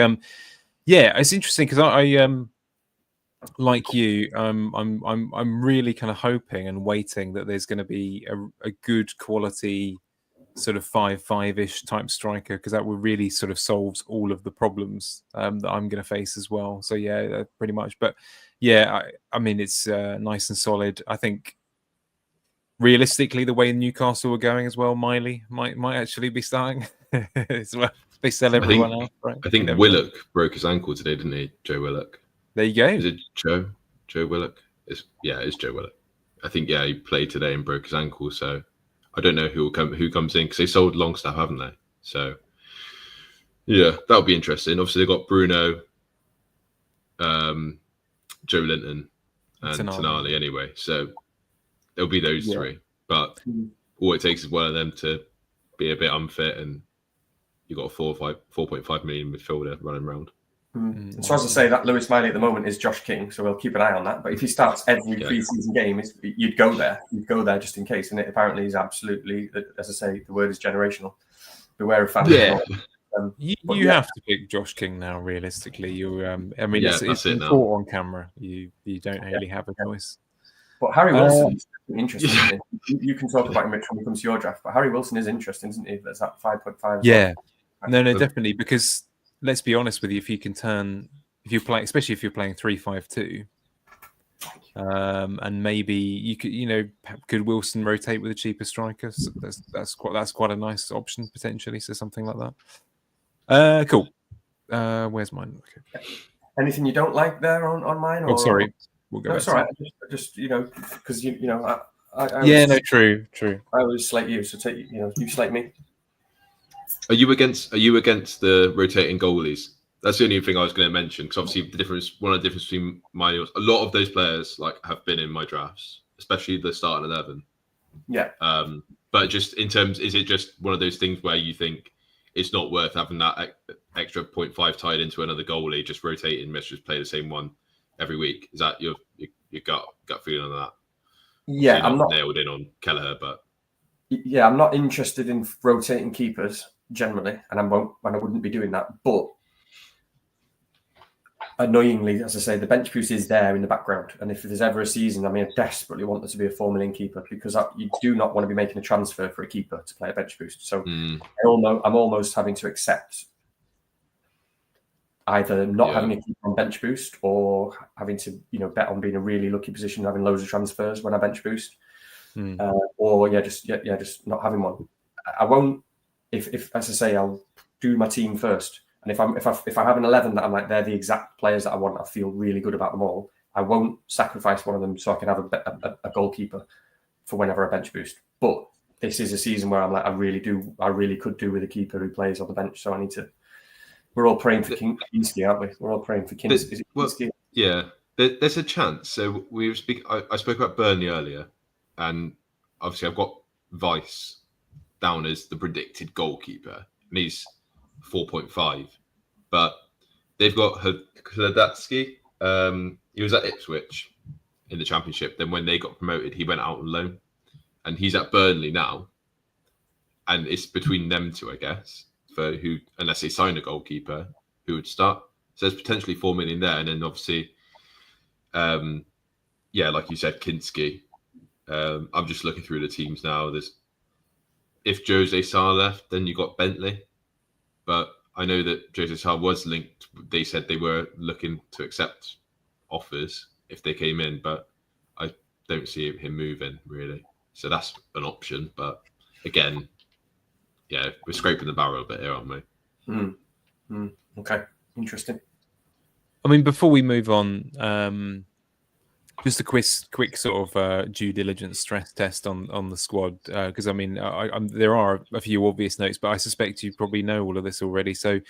yeah, it's interesting because I like you, I'm really kind of hoping and waiting that there's going to be a good quality sort of 5-5-ish type striker, because that will really sort of solves all of the problems that I'm going to face as well. So yeah, pretty much. But yeah, I mean, it's nice and solid. I think realistically, the way Newcastle are going as well, Miley might actually be starting as well. They sell everyone out. Right? I think Willock broke his ankle today, didn't he? Joe Willock. There you go. Is it Joe Willock? It's Joe Willock. I think he played today and broke his ankle. So I don't know who comes in because they sold Longstaff, haven't they? So yeah, that'll be interesting. Obviously they've got Bruno, Joe Linton, and Tonali anyway. So there'll be those three. But all it takes is one of them to be a bit unfit, and you've got a 4.5 million midfielder running around. So as I say, that Lewis Miley at the moment is Josh King, so we'll keep an eye on that. But if he starts every pre-season game, you'd go there just in case. And it apparently is absolutely, as I say, the word is generational. Beware of fans. Yeah, you have to pick Josh King now. Realistically, I mean, it's caught on camera. You don't really have a choice. But Harry Wilson is interesting. You can talk about him, Rich, when it comes to your draft. But Harry Wilson is interesting, isn't he? There's that 5.5. Yeah, no, definitely, because. Let's be honest with you. If you can especially if you're playing 3-5-2, and maybe you could Wilson rotate with a cheaper striker? So that's quite a nice option potentially. So something like that. Cool. Where's mine? Okay. Anything you don't like there on mine? Oh, sorry. We'll go. No, it's all right. Just because true. I always slate you, so you slate me. Are you against the rotating goalies? That's the only thing I was going to mention, because obviously one of the difference between a lot of those players have been in my drafts, especially the starting 11. Yeah. But just in terms, is it just one of those things where you think it's not worth having that extra 0.5 tied into another goalie, just rotating, let's just play the same one every week? Is that your gut feeling on that? Yeah, I'm not nailed in on Kelleher, but yeah, I'm not interested in rotating keepers generally, and I wouldn't be doing that. But annoyingly, as I say, the bench boost is there in the background, and if there's ever a season, I desperately want there to be a 4 million keeper, because you do not want to be making a transfer for a keeper to play a bench boost. So I'm almost having to accept either not having a keeper on bench boost, or having to bet on being in a really lucky position, having loads of transfers when I bench boost, or just not having one. I won't. If as I say, I'll do my team first. And if I have an 11 that I'm like, they're the exact players that I want, I feel really good about them all, I won't sacrifice one of them so I can have a goalkeeper for whenever I bench boost. But this is a season where I'm like, I really could do with a keeper who plays on the bench. So I need to. We're all praying for Kinski, aren't we? We're all praying for Kinski. Is it Kinski? Yeah, there's a chance. So I spoke about Burnley earlier, and obviously I've got Weiss down as the predicted goalkeeper, and he's 4.5, but they've got Hladatsky. He was at Ipswich in the Championship. Then when they got promoted, he went out on loan, and he's at Burnley now. And it's between them two, I guess, for who, unless they sign a goalkeeper, who would start. So there's potentially 4 million there, and then obviously, like you said, Kinski. I'm just looking through the teams now. If Jose Sarr left, then you got Bentley. But I know that Jose Sarr was linked. They said they were looking to accept offers if they came in, but I don't see him moving, really. So that's an option. But again, we're scraping the barrel a bit here, aren't we? Okay, interesting. I mean, before we move on, just a quick sort of due diligence stress test on the squad, because there are a few obvious notes, but I suspect you probably know all of this already. So,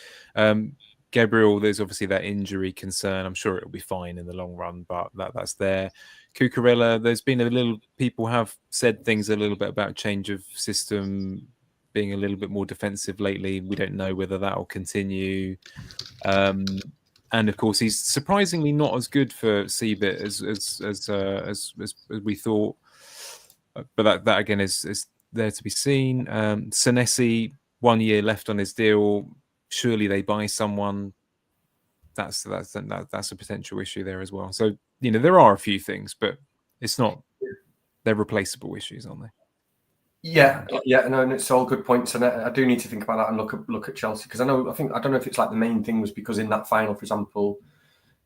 Gabriel, there's obviously that injury concern. I'm sure it'll be fine in the long run, but that's there. Cucurella, there's been people have said things a little bit about change of system, being a little bit more defensive lately. We don't know whether that will continue. And of course, he's surprisingly not as good for CBIT as we thought. But that again is there to be seen. Senesi, 1 year left on his deal. Surely they buy someone. That's a potential issue there as well. So there are a few things, but it's not. They're replaceable issues, aren't they? Yeah, no, and it's all good points, and I do need to think about that and look at Chelsea, because I don't know if it's like the main thing was because in that final, for example,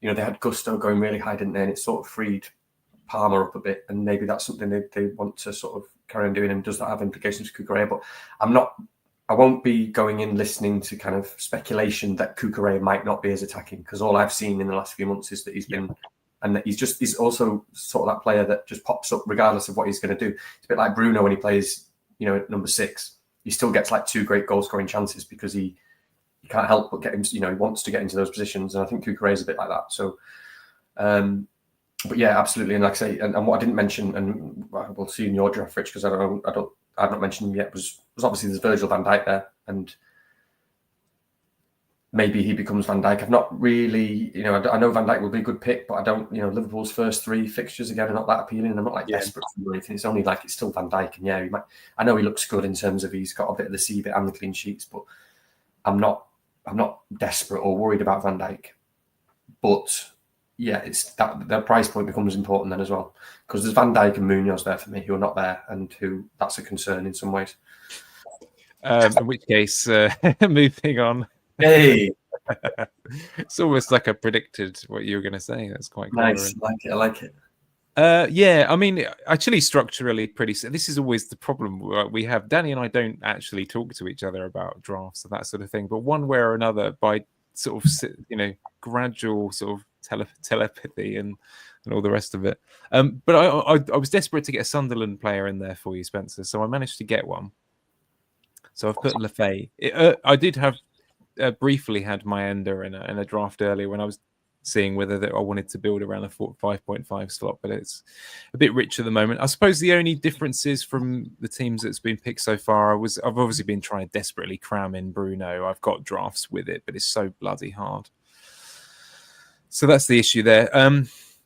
they had Gusto going really high, didn't they? And it sort of freed Palmer up a bit, and maybe that's something they want to sort of carry on doing. And does that have implications for Cucurella? But I won't be going in listening to kind of speculation that Cucurella might not be as attacking, because all I've seen in the last few months is that he's been. And that he's also sort of that player that just pops up regardless of what he's going to do. It's a bit like Bruno when he plays, at number 6. He still gets like 2 great goal scoring chances because he can't help but get him. He wants to get into those positions, and I think Cucurella is a bit like that. So, but yeah, absolutely. And like I say, and what I didn't mention, and we'll see in your draft, Rich, because I've not mentioned him yet, was obviously there's Virgil van Dijk there, and maybe he becomes Van Dijk. I've not really, I know Van Dijk will be a good pick, but I don't, Liverpool's first 3 fixtures again are not that appealing. I'm not desperate for anything. It's only like it's still Van Dijk, and I know he looks good in terms of he's got a bit of the C bit and the clean sheets, but I'm not desperate or worried about Van Dijk. But yeah, it's that price point becomes important then as well, because there's Van Dijk and Munoz there for me who are not there, and who that's a concern in some ways. In which case, moving on. Hey, it's almost like I predicted what you were going to say. That's quite nice. I like it. Actually, structurally pretty. This is always the problem we have. Danny and I don't actually talk to each other about drafts and that sort of thing, but one way or another, by sort of gradual sort of telepathy and all the rest of it. But I was desperate to get a Sunderland player in there for you, Spencer. So I managed to get one. So I've put Lefay. I did have. Briefly had my ender in a draft earlier when I was seeing whether I wanted to build around a 5.5 slot, but it's a bit rich at the moment. I suppose the only differences from the teams that's been picked so far I've obviously been trying to desperately cram in Bruno. I've got drafts with it, but it's so bloody hard. So that's the issue there.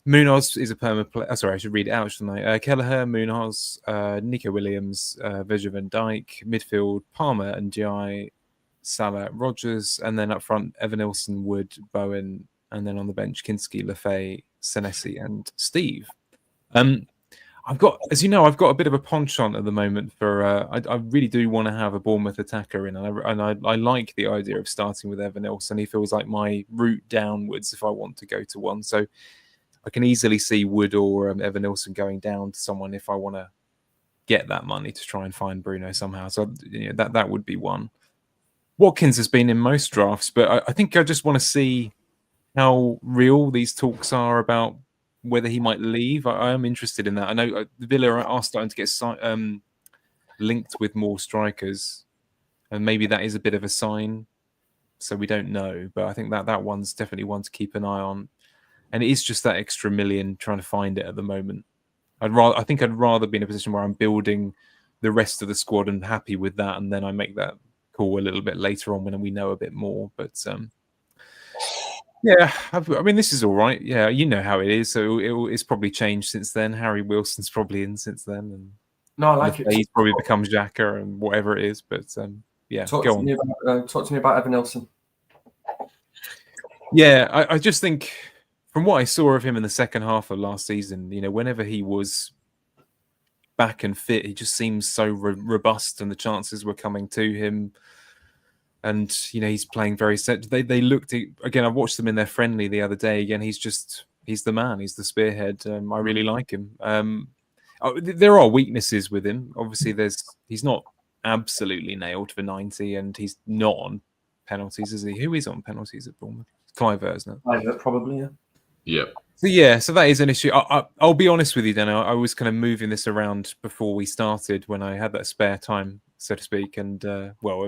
Munoz is a perma play. Sorry, I should read it out, shouldn't I? Kelleher, Munoz, Nico Williams, Virgil van Dijk, midfield, Palmer and Jai, Salah, Rogers, and then up front, Evanilson, Wood, Bowen, and then on the bench, Kinski, Lefay, Senesi, and Steve. I've got a bit of a penchant at the moment for. I really do want to have a Bournemouth attacker in, and I like the idea of starting with Evanilson. He feels like my route downwards if I want to go to one. So I can easily see Wood or Evanilson going down to someone if I want to get that money to try and find Bruno somehow. So that would be one. Watkins has been in most drafts, but I think I just want to see how real these talks are about whether he might leave. I am interested in that. I know Villa are starting to get linked with more strikers, and maybe that is a bit of a sign. So we don't know, but I think that one's definitely one to keep an eye on. And it is just that extra million trying to find it at the moment. I think I'd rather be in a position where I'm building the rest of the squad and happy with that, and then I make that call a little bit later on when we know a bit more. But yeah, I mean, this is all right. Yeah, you know how it is. So it's probably changed since then. Harry Wilson's probably in since then, and no, I like it. He's probably becomes Xhaka and whatever it is. But yeah, talk to me about Evanilson. Yeah, I just think from what I saw of him in the second half of last season, whenever he was back and fit, he just seems so robust, and the chances were coming to him. And he's playing very set. They looked again. I watched them in their friendly the other day. Again, he's the man. He's the spearhead. I really like him. There are weaknesses with him. Obviously, he's not absolutely nailed for 90, and he's not on penalties, is he? Who is on penalties at Bournemouth? Kluivert, isn't it? Kluivert, probably, yeah. Yeah. So that is an issue. I'll be honest with you, Dan. I was kind of moving this around before we started when I had that spare time, so to speak, and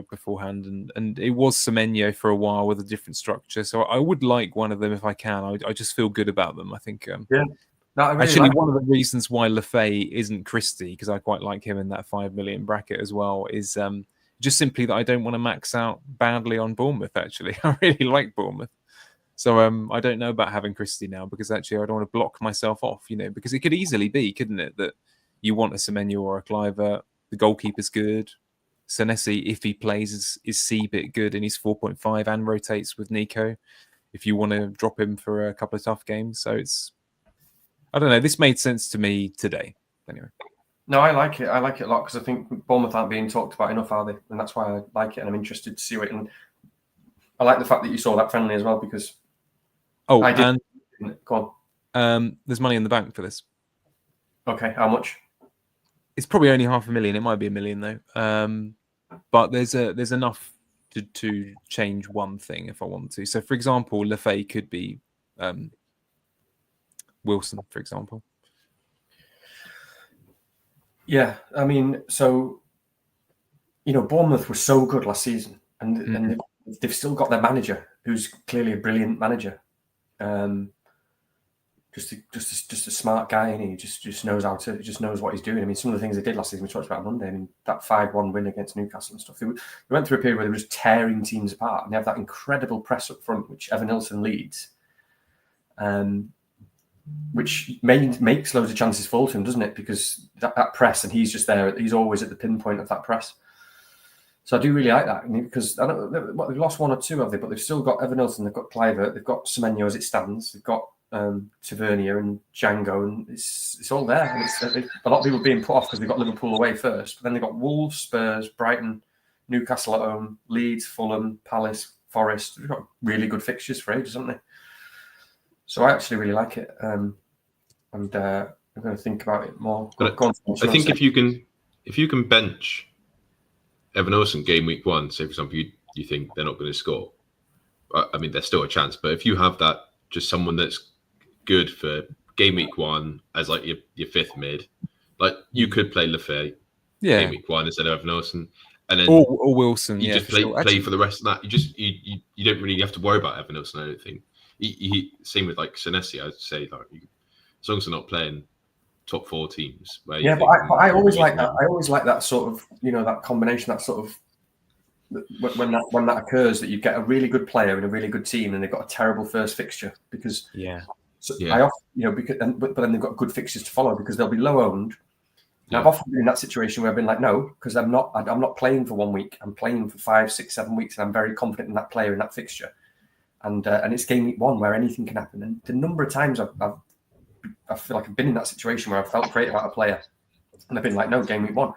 beforehand, and it was Semenyo for a while with a different structure. So I would like one of them if I can. I just feel good about them. I think. Yeah. No, I really actually, one of the reasons why Lefay isn't Christie, because I quite like him in that 5 million bracket as well, is just simply that I don't want to max out badly on Bournemouth. Actually, I really like Bournemouth. So I don't know about having Christie now, because actually I don't want to block myself off, because it could easily be, couldn't it, that you want a Semenyo or a Kluivert, the goalkeeper's good, Senesi, if he plays, is C-bit good, and he's 4.5 and rotates with Nico, if you want to drop him for a couple of tough games. So I don't know, this made sense to me today, anyway. No, I like it. I like it a lot, because I think Bournemouth aren't being talked about enough, are they? And that's why I like it, and I'm interested to see it. And I like the fact that you saw that friendly as well, because I did. And go on. There's money in the bank for this. Okay, how much? It's probably only 500,000. It might be 1 million though. But there's enough to change one thing if I want to. So, for example, Lefay could be Wilson, for example. Yeah, I mean, so Bournemouth were so good last season, and they've still got their manager, who's clearly a brilliant manager. Just a smart guy, and he just knows knows what he's doing. I mean, some of the things they did last season, we talked about Monday. I mean, that 5-1 win against Newcastle and stuff. They went through a period where they were just tearing teams apart, and they have that incredible press up front, which Evanilson leads, which makes loads of chances fall to him, doesn't it? Because that press, and he's just there. He's always at the pinpoint of that press. So I do really like that, because I don't know, they've lost one or two, have they? But they've still got Evanilson, they've got Kluivert, they've got Semenyo as it stands, they've got Tavernier and Django, and it's all there. And a lot of people being put off because they've got Liverpool away first, but then they've got Wolves, Spurs, Brighton, Newcastle at home, Leeds, Fulham, Palace, Forest. They've got really good fixtures for ages, haven't they? So I actually really like it, and I'm going to think about it more. I think if you can bench Evanilson game week 1, say for example you think they're not going to score, I mean there's still a chance, but if you have that, just someone that's good for game week 1 as like your fifth mid, like you could play Lefay game week 1 instead of Evanilson, and then or Wilson. You just play for the rest of that. You don't really have to worry about Evanilson, I don't think. Same with like Senesi, I'd say like as long as they're not playing top 4 teams. Where but I always like that. I always like that sort of, that combination, that sort of when that occurs, that you get a really good player in a really good team and they've got a terrible first fixture because I often, because but then they've got good fixtures to follow because they'll be low owned. Yeah. I've often been in that situation where I've been like, no, because I'm not playing for 1 week. I'm playing for 5, 6, 7 weeks, and I'm very confident in that player in that fixture. And it's game week 1 where anything can happen. And the number of times I feel like I've been in that situation where I've felt great about a player, and I've been like, no, game week 1.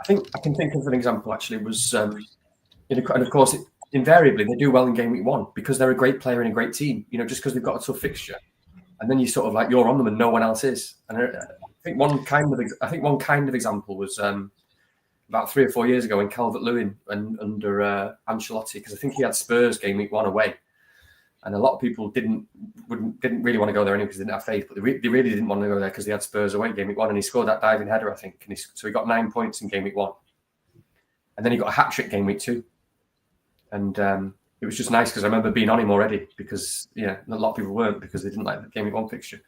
I think I can think of an example actually was, and of course, invariably they do well in game week 1 because they're a great player in a great team. Just because they've got a tough fixture, and then you sort of like you're on them and no one else is. And I think one kind of example was about 3 or 4 years ago when Calvert-Lewin and under Ancelotti, because I think he had Spurs game week 1 away. And a lot of people didn't really want to go there anyway because they didn't have faith, but they really didn't want to go there because they had Spurs away game week 1, and he scored that diving header, I think, and so he got 9 points in game week 1, and then he got a hat trick game week 2, and it was just nice because I remember being on him already because a lot of people weren't because they didn't like the game week 1 fixture.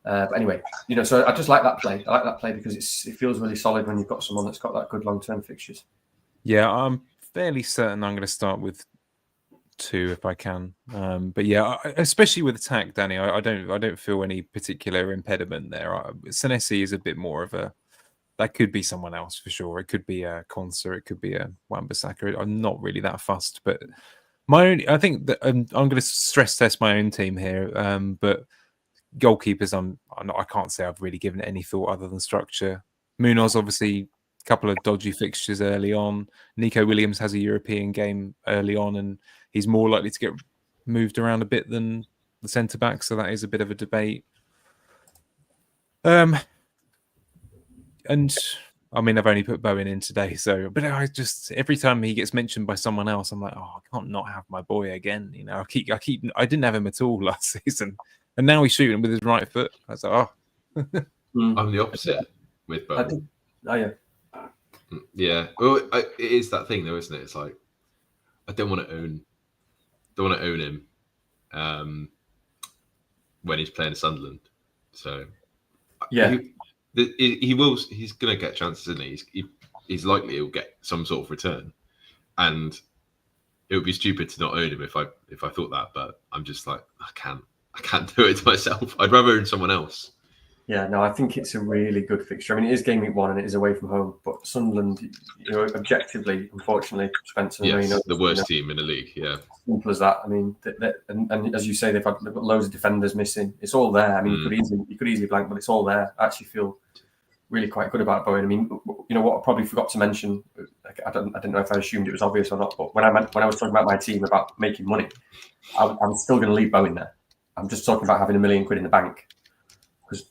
But anyway, so I just like that play. I like that play because it feels really solid when you've got someone that's got that good long-term fixtures. Yeah, I'm fairly certain I'm going to start with 2 if I can, but yeah, especially with attack, Danny, I don't feel any particular impediment there. Senesi is a bit more of that could be someone else for sure. It could be a Konsa, it could be a Wan-Bissaka. I'm not really that fussed, but I think that I'm going to stress test my own team here. But goalkeepers, I can't say I've really given it any thought other than structure. Munoz, obviously, a couple of dodgy fixtures early on. Nico Williams has a European game early on, and he's more likely to get moved around a bit than the centre back, so that is a bit of a debate. And I mean, I've only put Bowen in today, but I just every time he gets mentioned by someone else, I'm like, oh, I can't not have my boy again. I didn't have him at all last season, and now he's shooting with his right foot. I was like, oh. I'm the opposite with Bowen. Yeah, well, it is that thing though, isn't it? It's like I don't want to own him when he's playing Sunderland. So yeah, he's going to get chances, isn't he? He's likely he'll get some sort of return, and it would be stupid to not own him if I thought that. But I'm just like I can't do it to myself. I'd rather own someone else. Yeah, no, I think it's a really good fixture. I mean, it is game week 1 and it is away from home, but Sunderland, objectively, unfortunately, Spencer and Marino, the worst team in the league. Yeah, simple as that. I mean, and as you say, they've got loads of defenders missing. It's all there. I mean, you could easily blank, but it's all there. I actually feel really quite good about Bowen. I mean, what I probably forgot to mention. I don't know if I assumed it was obvious or not, but when I was talking about my team about making money, I'm still going to leave Bowen there. I'm just talking about having £1 million in the bank.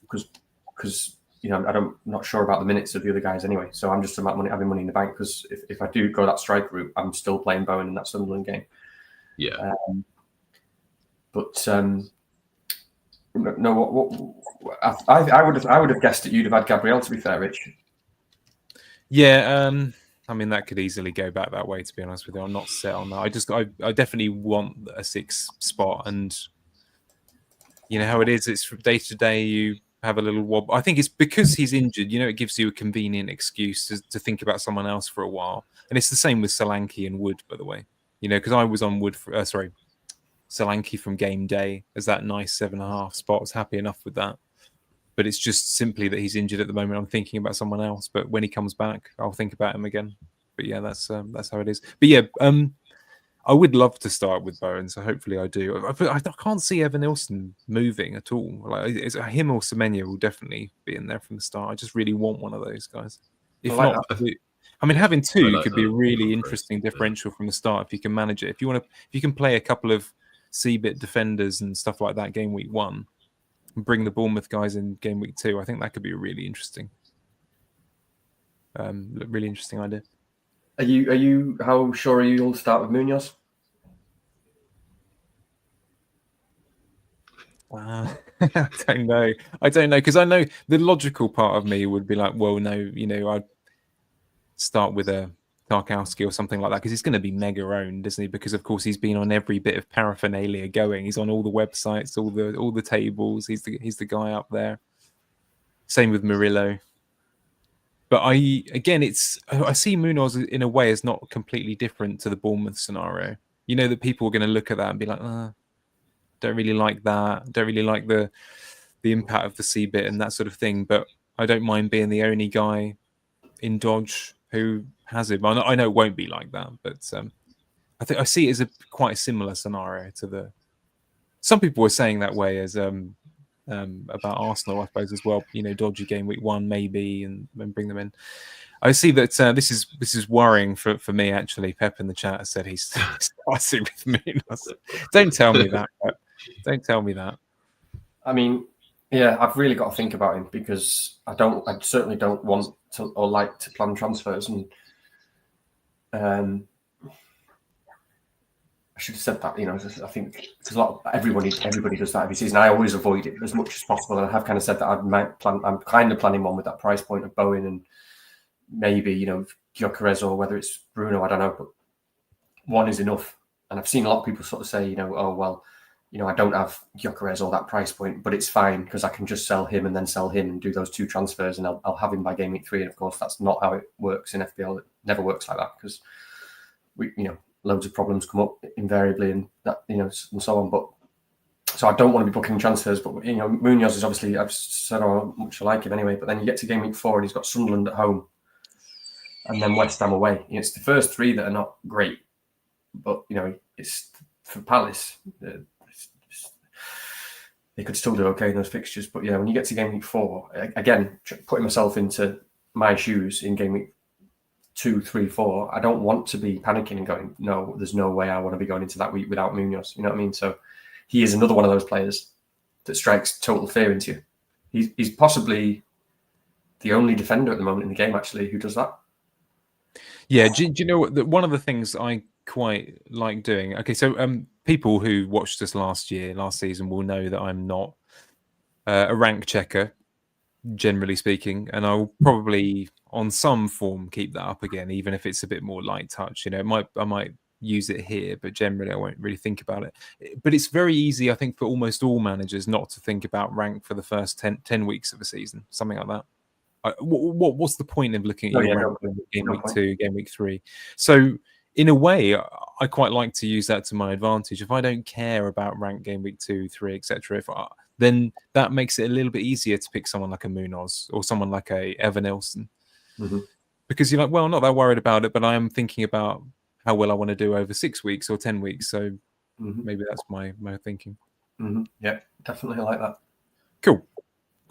Because I'm not sure about the minutes of the other guys anyway. So I'm just about having money in the bank because if I do go that strike route, I'm still playing Bowen in that Sunderland game. Yeah. No, I would have guessed that you'd have had Gabriel. To be fair, Rich. Yeah. I mean, that could easily go back that way. To be honest with you, I'm not set on that. I definitely want a 6 spot and. You know how it is. It's from day to day. You have a little wobble. I think it's because he's injured. It gives you a convenient excuse to think about someone else for a while. And it's the same with Solanke and Wood, by the way. Because I was on Wood Solanke from game day as that nice 7.5 spot. I was happy enough with that. But it's just simply that he's injured at the moment. I'm thinking about someone else. But when he comes back, I'll think about him again. But yeah, that's how it is. But yeah, I would love to start with Bowen, so hopefully I do. I can't see Evan Nilsson moving at all. Like him or Semenya will definitely be in there from the start. I just really want one of those guys. If not, I mean, having 2 could be a really interesting differential from the start if you can manage it. If you can play a couple of C-bit defenders and stuff like that game week 1, and bring the Bournemouth guys in game week 2, I think that could be a really interesting idea. Are you? How sure are you? You'll start with Munoz. I don't know because I know the logical part of me would be like, well, no, I'd start with a Tarkowski or something like that, because he's going to be mega owned, isn't he? Because of course he's been on every bit of paraphernalia going. He's on all the websites, all the tables. He's the guy up there. Same with Murillo. But I see Munoz in a way as not completely different to the Bournemouth scenario. You know that people are going to look at that and be like, don't really like that. Don't really like the impact of the C bit and that sort of thing. But I don't mind being the only guy in Dodge who has him. I know it won't be like that, but I think I see it as quite a similar scenario to the. Some people were saying that way as about Arsenal, I suppose, as well. You know, dodgy game week 1 maybe, and bring them in. I see that this is worrying for me actually. Pep in the chat has said he's starting with Munoz. Don't tell me that. Pep. Don't tell me that. I mean, yeah, I've really got to think about him because I certainly don't want to or like to plan transfers, and I should have said that. You know, I think because everybody does that every season. I always avoid it as much as possible, and I have kind of said that I'm kind of planning one with that price point of Bowen and maybe Gyökeres, or whether it's Bruno, I don't know, but one is enough. And I've seen a lot of people sort of say, oh well, I don't have Gyökeres or that price point, but it's fine because I can just sell him and then sell him and do those 2 transfers, and I'll have him by game week 3. And of course, that's not how it works in FPL. It never works like that because we, loads of problems come up invariably, and that, and so on. But so I don't want to be booking transfers. But Munoz is obviously, I've said how much I like him anyway. But then you get to game week 4 and he's got Sunderland at home, and then West Ham away. It's the first 3 that are not great, but it's for Palace. They could still do okay in those fixtures, but when you get to game week 4, again, putting myself into my shoes in game week 2, 3, 4, I don't want to be panicking and going, no, there's no way I want to be going into that week without Munoz. You know what I mean? So he is another one of those players that strikes total fear into you. He's possibly the only defender at the moment in the game, actually, who does that. Yeah, do you know what? One of the things I quite like doing. Okay, so people who watched us last season will know that I'm not a rank checker, generally speaking, and I'll probably on some form keep that up again, even if it's a bit more light touch. I might use it here, but generally I won't really think about it. But it's very easy, I think, for almost all managers not to think about rank for the first 10 weeks of a season, something like that. What's the point of looking at your rank game week 2, game week 3? So in a way, I quite like to use that to my advantage. If I don't care about rank game week 2, 3, etc., then that makes it a little bit easier to pick someone like a Munoz or someone like a Evan Nilsson, because you're like, well, I'm not that worried about it, but I am thinking about how well I want to do over 6 weeks or 10 weeks. So maybe that's my thinking. Yeah, definitely like that. Cool.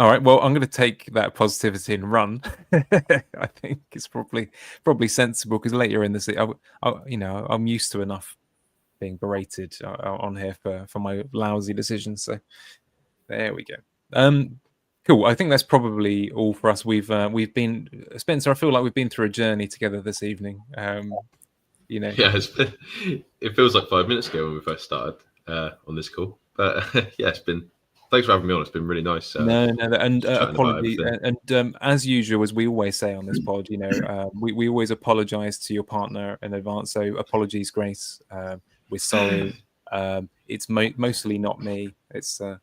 All right. Well, I'm going to take that positivity and run. I think it's probably sensible because later in the season, I'm used to enough being berated on here for my lousy decisions. So there we go. Cool. I think that's probably all for us. We've been, Spencer, I feel like we've been through a journey together this evening. Yeah, it feels like 5 minutes ago when we first started on this call, but yeah, it's been. Thanks for having me on. It's been really nice. And apology. And as usual, as we always say on this pod, we always apologise to your partner in advance. So apologies, Grace. We're sorry. It's mostly not me. It's Sorry,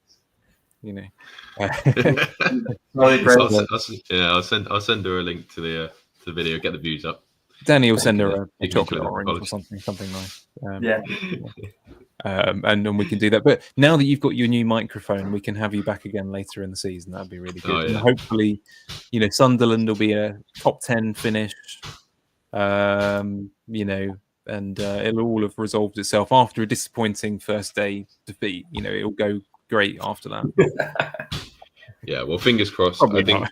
I'll send her a link to the video. Get the views up. Danny will send her a chocolate orange or something nice. And we can do that. But now that you've got your new microphone, we can have you back again later in the season. That'd be really good. And hopefully, Sunderland will be a top 10 finish. And it'll all have resolved itself after a disappointing first day defeat. It'll go great after that. Yeah, well, fingers crossed. Probably not.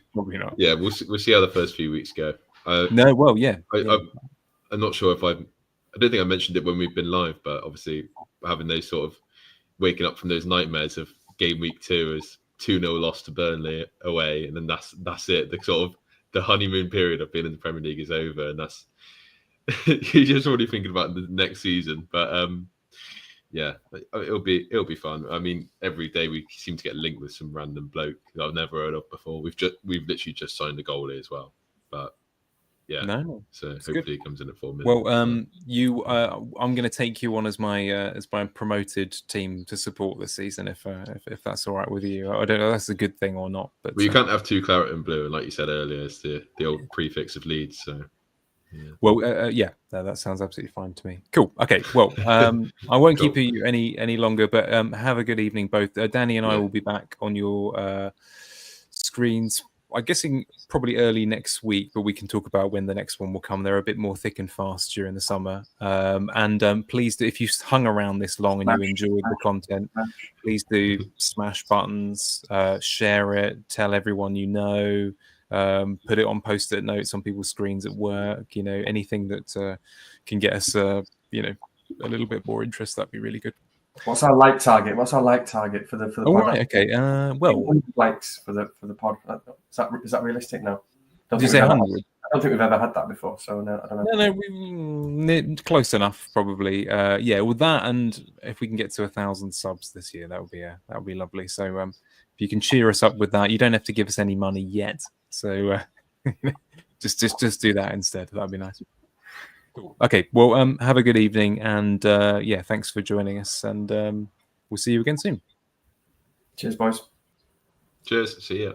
Yeah, we'll see how the first few weeks go. I'm not sure if I don't think I mentioned it when we've been live, but obviously having those sort of waking up from those nightmares of game week 2 as 2-0 loss to Burnley away, and then that's it. The sort of the honeymoon period of being in the Premier League is over, and that's you're just already thinking about the next season. But yeah, it'll be fun. I mean, every day we seem to get linked with some random bloke that I've never heard of before. We've literally just signed a goalie as well, but. Yeah. No, So it's hopefully good. he comes in at 4 million. Well, I'm going to take you on as my promoted team to support this season, if that's all right with you. I don't know if that's a good thing or not, but well, you can't have 2 claret and blue, and like you said earlier, it's the old prefix of Leeds. So, yeah. Well, yeah, that sounds absolutely fine to me. Cool. Okay. Well, I won't Cool. keep you any longer, but have a good evening, both. Danny and I will be back on your screens. I'm guessing probably early next week, but we can talk about when the next one will come. They're a bit more thick and fast during the summer. And please do, if you've hung around this long and you enjoyed the content, please do smash buttons, share it, tell everyone you know, put it on post-it notes on people's screens at work. Anything that can get us, a little bit more interest. That'd be really good. What's our like target? What's our like target for the pod? Right, okay. Well, likes for the pod. Is that realistic? No. Did you say 100? I don't think we've ever had that before. So no, I don't know. No, close enough, probably. Yeah, with that, and if we can get to 1,000 subs this year, that would be lovely. So if you can cheer us up with that, you don't have to give us any money yet. So just do that instead. That'd be nice. Cool. Okay, well, have a good evening, and thanks for joining us, and we'll see you again soon. Cheers, boys. Cheers. See ya.